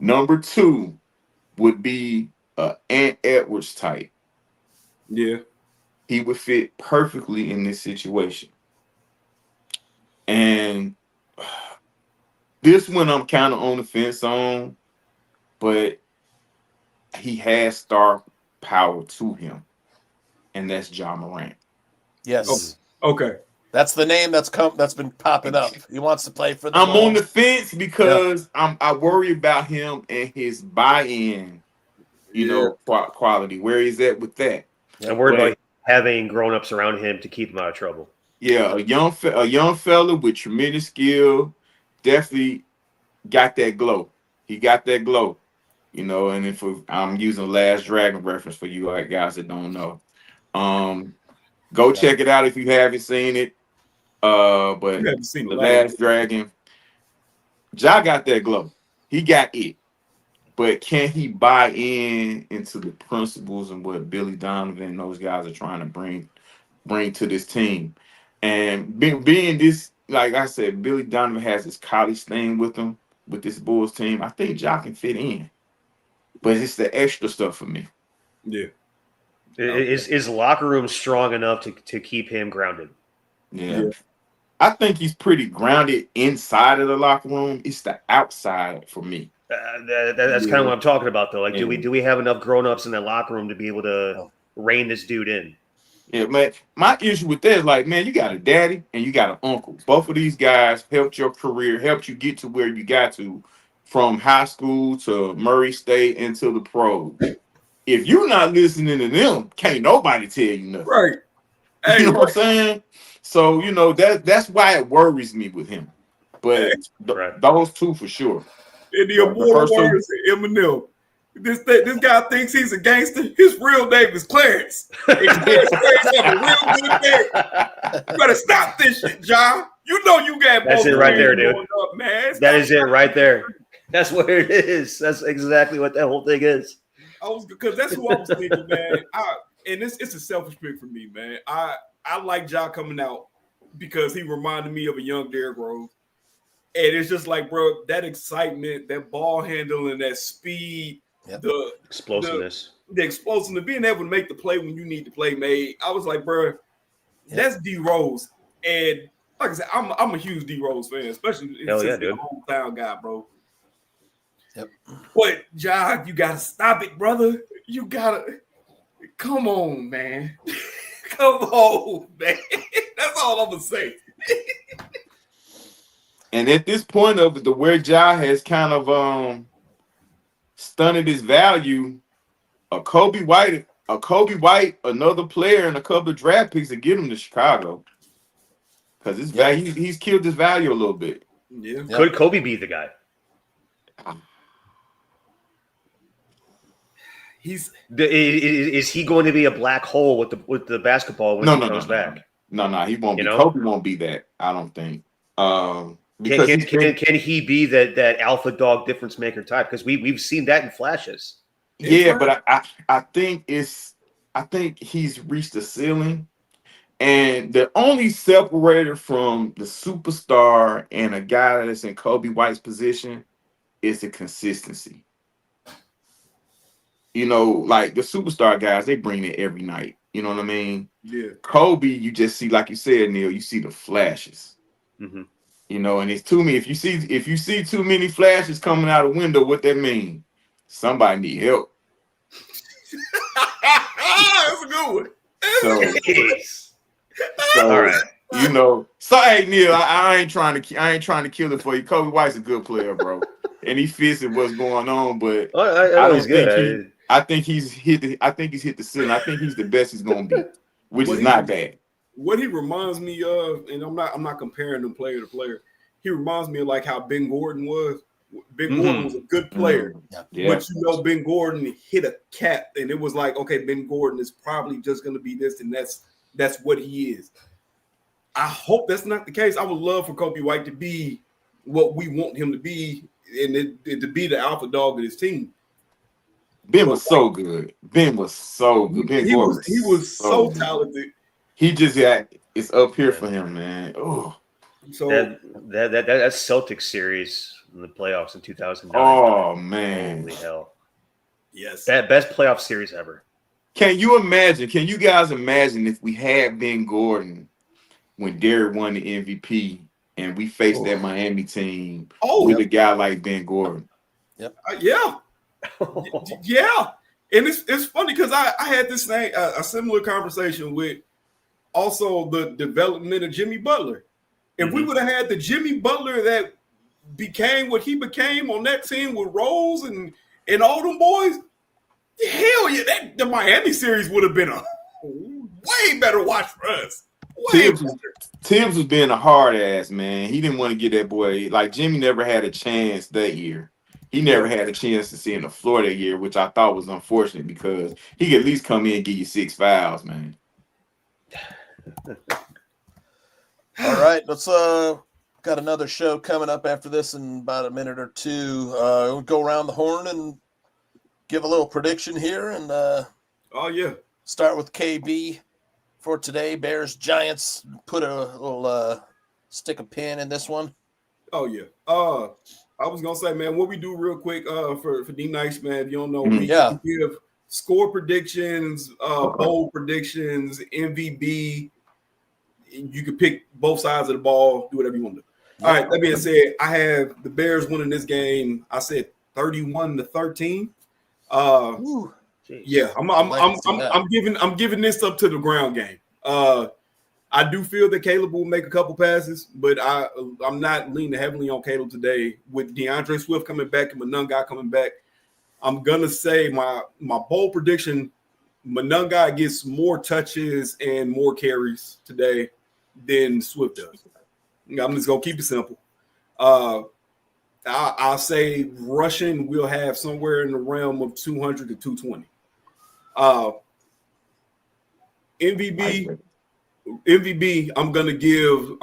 Number 2 would be Ant Edwards type. Yeah. He would fit perfectly in this situation. And this one I'm kind of on the fence on, but he has star power to him, and that's Ja Morant. Yes. Oh, okay. That's the name that's been popping up. He wants to play for the I'm on Bulls. the fence because I worry about him and his buy-in, quality. Where he's at with that. I'm worried about having grown-ups around him to keep him out of trouble. Yeah, a young fella with tremendous skill, definitely got that glow. He got that glow, And if I'm using Last Dragon reference for you guys that don't know, go check it out if you haven't seen it. But You haven't seen the Last Dragon, Ja got that glow. He got it. But can he buy into the principles and what Billy Donovan and those guys are trying to bring to this team? And being this, like I said, Billy Donovan has this college thing with him, with this Bulls team. I think Ja can fit in. But it's the extra stuff for me. Yeah. Is locker room strong enough to keep him grounded? Yeah. I think he's pretty grounded inside of the locker room. It's the outside for me. That's kind of what I'm talking about, though. Like, do we have enough grown-ups in that locker room to be able to rein this dude in? Yeah, man. My issue with that is like, man, you got a daddy and you got an uncle. Both of these guys helped your career, helped you get to where you got to, from high school to Murray State into the pros. If you're not listening to them, can't nobody tell you nothing. Right. You know what I'm saying? So, that's why it worries me with him. But those two for sure. In the immortal words of Eminem, this guy thinks he's a gangster. His real name is Clarence. And Clarence have a real good name. You better stop this shit, John. You know you got That's it right there, dude. Up, man. That is it right there. That's what it is. That's exactly what that whole thing is. Because that's who I was thinking, man. It's a selfish pick for me, man. I like Ja coming out because he reminded me of a young Derrick Rose. And it's just like, bro, that excitement, that ball handling, that speed, the explosiveness, the explosiveness, being able to make the play when you need the play made. I was like, bro, that's D Rose. And like I said, I'm a huge D Rose fan, especially since he's a hometown guy, bro. Yep. But Ja, you gotta stop it, brother. You gotta come on, man. Come on, man. That's all I'm gonna say. And at this point of the where Ja has kind of stunted his value, a Kobe White, another player, and a couple of draft picks to get him to Chicago. Because his value, he's killed his value a little bit. Yeah. Could Kobe be the guy? Is he going to be a black hole with the basketball when he comes back? No, he won't be. Kobe won't be that. I don't think. Because can he be that alpha dog difference maker type? Because we've seen that in flashes. Yeah, but I think he's reached the ceiling, and the only separator from the superstar and a guy that's in Kobe White's position is the consistency. You know, like the superstar guys, they bring it every night. You know what I mean? Yeah. Kobe, you just see, like you said, Neil, you see the flashes. Mm-hmm. You know, and it's too many. If you see too many flashes coming out a window, what that mean? Somebody need help. That's a good one. So all right. You know, so hey Neil, I ain't trying to kill it for you. Kobe White's a good player, bro, and he fits in what's going on. But I think he's hit the ceiling. I think he's the best he's gonna be, which is not bad. What he reminds me of, and I'm not comparing him player to player. He reminds me of like how Ben Gordon was. Ben Gordon was a good player, but you know Ben Gordon hit a cap, and it was like, okay, Ben Gordon is probably just going to be this, and that's what he is. I hope that's not the case. I would love for Kobe White to be what we want him to be, and to be the alpha dog of his team. Ben was so good. Ben was so good. He was so talented. He just it's up here for him, man. Oh, so that Celtics series in the playoffs in 2009. Oh man, holy hell! Yes, that best playoff series ever. Can you imagine? Can you guys imagine if we had Ben Gordon when Derrick won the MVP and we faced that Miami team with a guy like Ben Gordon? Yep. Yeah. And it's funny because I had this thing, a similar conversation with also the development of Jimmy Butler. If we would have had the Jimmy Butler that became what he became on that team with Rose and all them boys, hell yeah, the Miami series would have been a way better watch for us. Tibbs was being a hard ass, man. He didn't want to get that boy. Like Jimmy never had a chance that year. He never had a chance to see in the floor that year, which I thought was unfortunate because he could at least come in and give you 6 fouls, man. All right, let's got another show coming up after this in about a minute or two. We'll go around the horn and give a little prediction here, and start with KB for today. Bears Giants. Put a little stick a pin in this one. Oh yeah. I was gonna say, man, what we do real quick for D Nice, man. If you don't know, we give score predictions, bold predictions, MVB. You can pick both sides of the ball, do whatever you want to do. All right, that being said, I have the Bears winning this game. I said 31-13. Yeah, I'm giving this up to the ground game. I do feel that Caleb will make a couple passes, but I'm not leaning heavily on Caleb today. With DeAndre Swift coming back and Monungai coming back, I'm gonna say my bold prediction: Monungai gets more touches and more carries today than Swift does. I'm just gonna keep it simple. I'll say rushing will have somewhere in the realm of 200 to 220. MVP, I'm gonna give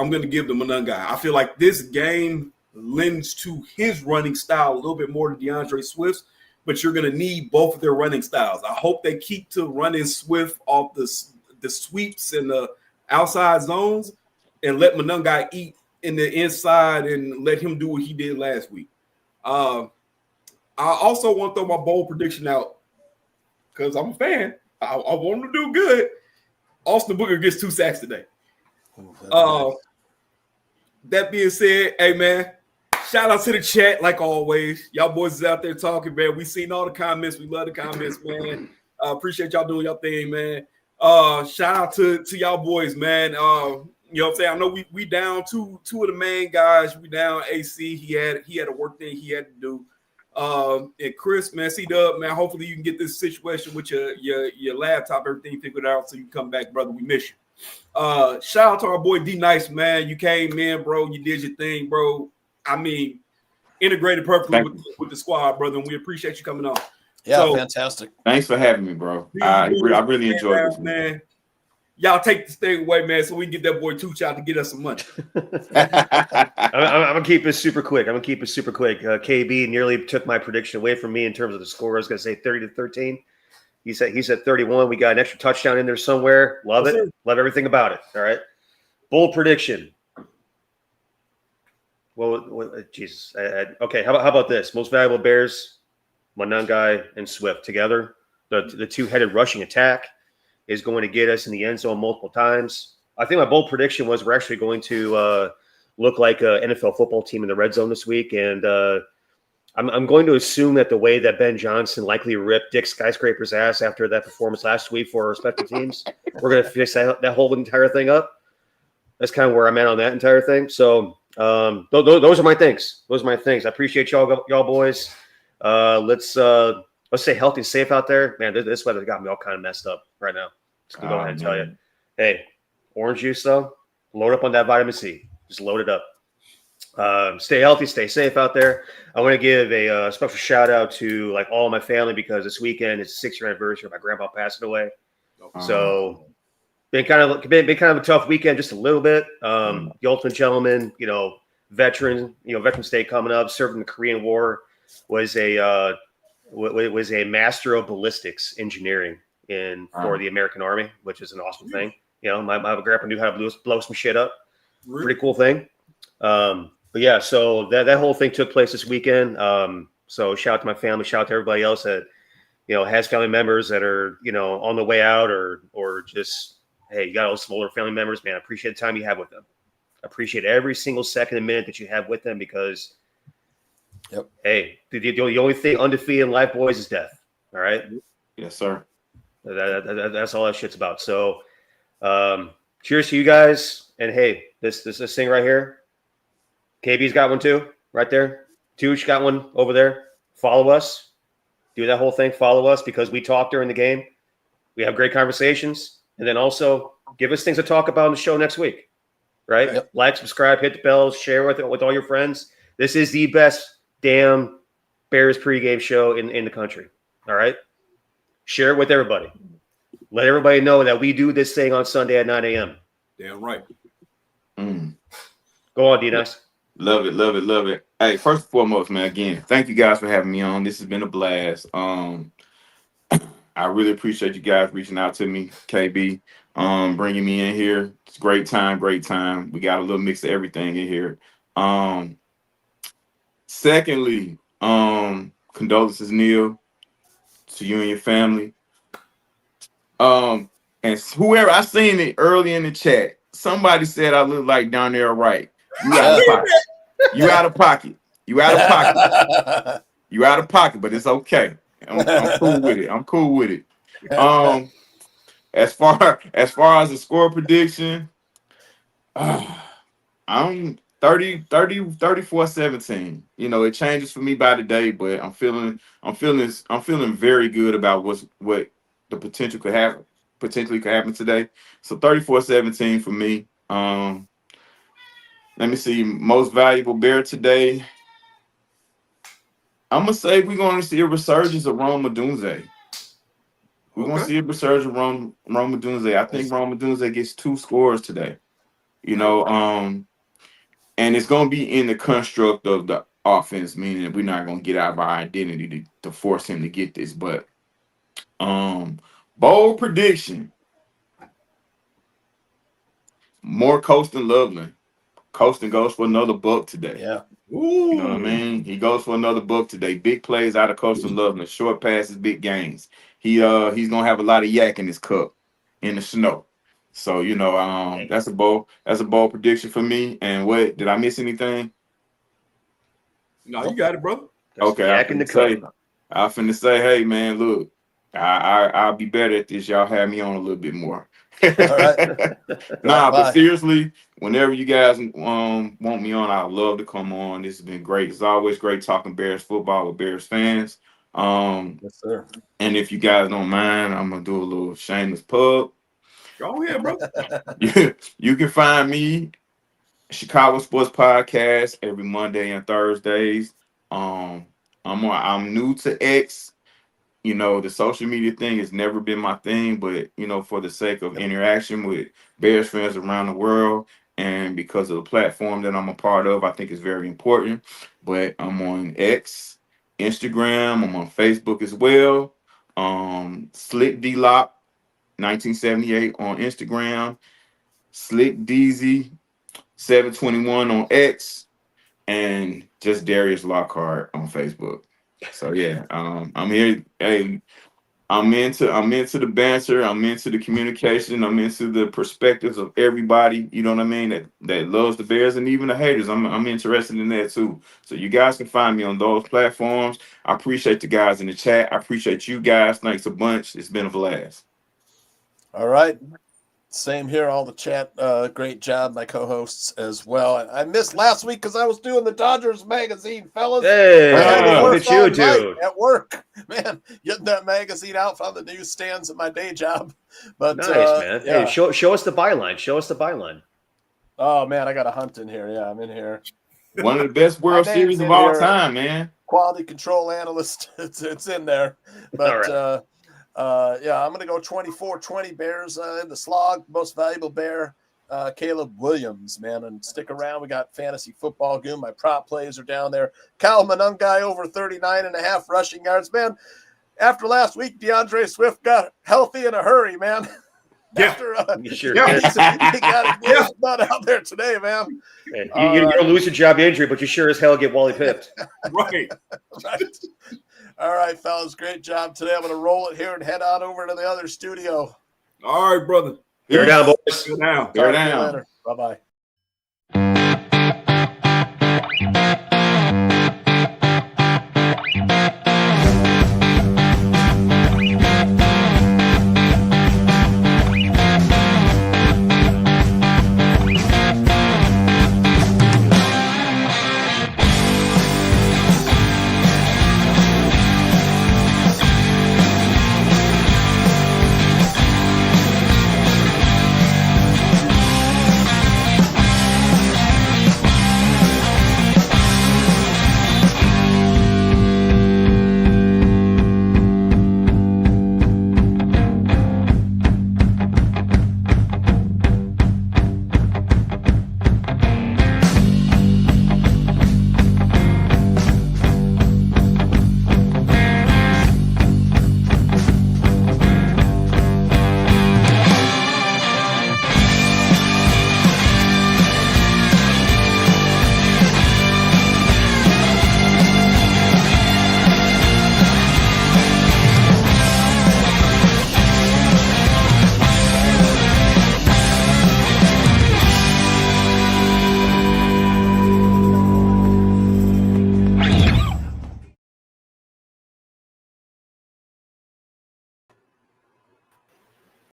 the Monungai. I feel like this game lends to his running style a little bit more than DeAndre Swift's, but you're gonna need both of their running styles. I hope they keep to running Swift off the sweeps and the outside zones, and let Monungai eat in the inside and let him do what he did last week. I also want to throw my bold prediction out because I'm a fan. I want him to do good. Austin Booker gets 2 sacks today. That being said, hey man, Shout out to the chat, like always. Y'all boys is out there talking, man. We seen all the comments. We love the comments, man. Appreciate y'all doing your thing, man. Shout out to y'all boys, man. You know what I'm saying? I know we down two of the main guys. We down AC. He had a work thing he had to do. And Chris, man, C-Dub, man, hopefully you can get this situation with your laptop, everything figured out so you can come back, brother. We miss you. Shout out to our boy D Nice, man. You came in, bro. You did your thing, bro. I mean, integrated perfectly with the squad, brother, and we appreciate you coming on. Yeah, so, fantastic. Thanks for having me, bro. I really enjoyed this, man. Y'all take this thing away, man, so we can get that boy Two Shot to get us some money. I'm gonna keep it super quick. KB nearly took my prediction away from me in terms of the score. I was gonna say 30-13. He said 31. We got an extra touchdown in there somewhere. Love it. Love everything about it. All right. Bold prediction. Well, Jesus. Okay. How about this? Most valuable Bears, Monangai and Swift together. The two-headed rushing attack is going to get us in the end zone multiple times. I think my bold prediction was we're actually going to look like an NFL football team in the red zone this week. And I'm going to assume that the way that Ben Johnson likely ripped Dick Skyscraper's ass after that performance last week for our respective teams, we're going to fix that whole entire thing up. That's kind of where I'm at on that entire thing. So those are my things. Those are my things. I appreciate y'all boys. Let's stay healthy and safe out there. Man, this weather got me all kind of messed up right now. Just go ahead and tell you. Hey, orange juice, though, load up on that vitamin C. Just load it up. Stay healthy, stay safe out there. I want to give a special shout out to like all my family because this weekend is the 6-year anniversary of my grandpa passing away. So been kind of a tough weekend, just a little bit. The ultimate gentleman, veteran state coming up, served in the Korean War, was a master of ballistics engineering for the American Army, which is an awesome thing. My grandpa knew how to blow some shit up. Pretty cool thing. But yeah, so that whole thing took place this weekend. So shout out to my family, shout out to everybody else that, has family members that are, on the way out or just, hey, you got all some older family members, man, I appreciate the time you have with them. I appreciate every single second and minute that you have with them because, hey, the only thing undefeated in life, boys, is death. All right? Yes, sir. That's all that shit's about. So cheers to you guys. And hey, this thing right here, KB's got one too, right there. Tooch got one over there. Follow us. Do that whole thing. Follow us because we talk during the game. We have great conversations. And then also give us things to talk about on the show next week. Right? Yep. Like, subscribe, hit the bells, share with all your friends. This is the best damn Bears pregame show in the country. All right? Share it with everybody. Let everybody know that we do this thing on Sunday at 9 a.m. Damn right. Go on, D-Nice. Love it, love it, love it. Hey, first and foremost, man, again, thank you guys for having me on. This has been a blast. I really appreciate you guys reaching out to me, KB, bringing me in here. It's a great time, great time. We got a little mix of everything in here. Secondly, condolences, Neil, to you and your family. And whoever, I seen it early in the chat, somebody said I look like Darnell Wright. You out of pocket. You out of pocket. You out of pocket. You out of pocket, but it's okay. I'm cool with it. I'm cool with it. As far as the score prediction, I'm 34-17. It changes for me by the day, but I'm feeling very good about what the potentially could happen today. So 34-17 for me. Let me see. Most valuable Bear today. I'm gonna say we're gonna see a resurgence of Rome Odunze. We're gonna see a resurgence of Rome Odunze. I think Rome Odunze gets 2 scores today. And it's gonna be in the construct of the offense, meaning that we're not gonna get out of our identity to force him to get this. But bold prediction. More Colston Loveland. Colston goes for another buck today. Yeah. You know what I mean? He goes for another buck today. Big plays out of Colston Loveland. Short passes, big gains. He's gonna have a lot of yak in his cup in the snow. So that's a bold prediction for me. And what did I miss anything? No, you got it, brother. Okay, Yak in the cup. I finna say, hey man, look, I'll be better at this. Y'all have me on a little bit more. All right. Nah, Bye. but seriously, whenever you guys want me on, I'd love to come on. This has been great. It's always great talking Bears football with Bears fans. Yes, sir. And if you guys don't mind, I'm gonna do a little shameless plug. Go ahead, bro. You can find me Chicago Sports Podcast every Monday and Thursdays. I'm new to X. You know, the social media thing has never been my thing, but you know, for the sake of interaction with Bears fans around the world, and because of the platform that I'm a part of, I think it's very important. But I'm on X, Instagram, I'm on Facebook as well. Slick D Lock 1978 on Instagram, Slick DZ 721 on X, and just Darius Lockhart on Facebook. So yeah, I'm here. Hey, I'm into the banter. I'm into the communication. I'm into the perspectives of everybody. You know what I mean? That loves the Bears and even the haters. I'm interested in that too. So you guys can find me on those platforms. I appreciate the guys in the chat. I appreciate you guys. Thanks a bunch. It's been a blast. All right. Same here. All the chat. Great job, my co-hosts as well. I missed last week because I was doing the Dodgers magazine, fellas. Hey, I had to look work at you, all night dude. at work, man. Getting that magazine out from the newsstands at my day job. But Nice, man. yeah. Hey, show us the byline. Show us the byline. Oh man, I got a hunt in here. Yeah, I'm in here. One of the best World Series of all time, man. Quality control analyst. It's in there. But yeah, I'm going to go 24-20 Bears in the slog. Most valuable Bear, Caleb Williams, man. And stick around. We got fantasy football goon. My prop plays are down there. Kyle Monungai over 39.5 rushing yards, man. After last week, DeAndre Swift got healthy in a hurry, man. Yeah, After, you sure he got his butt out there today, man. Yeah, you don't lose your job injury, but you sure as hell get Wally pipped. Right. Right. All right, fellas. Great job today. I'm going to roll it here and head on over to the other studio. All right, brother. Bear down, boys. Bear down. Bear down. Bye-bye.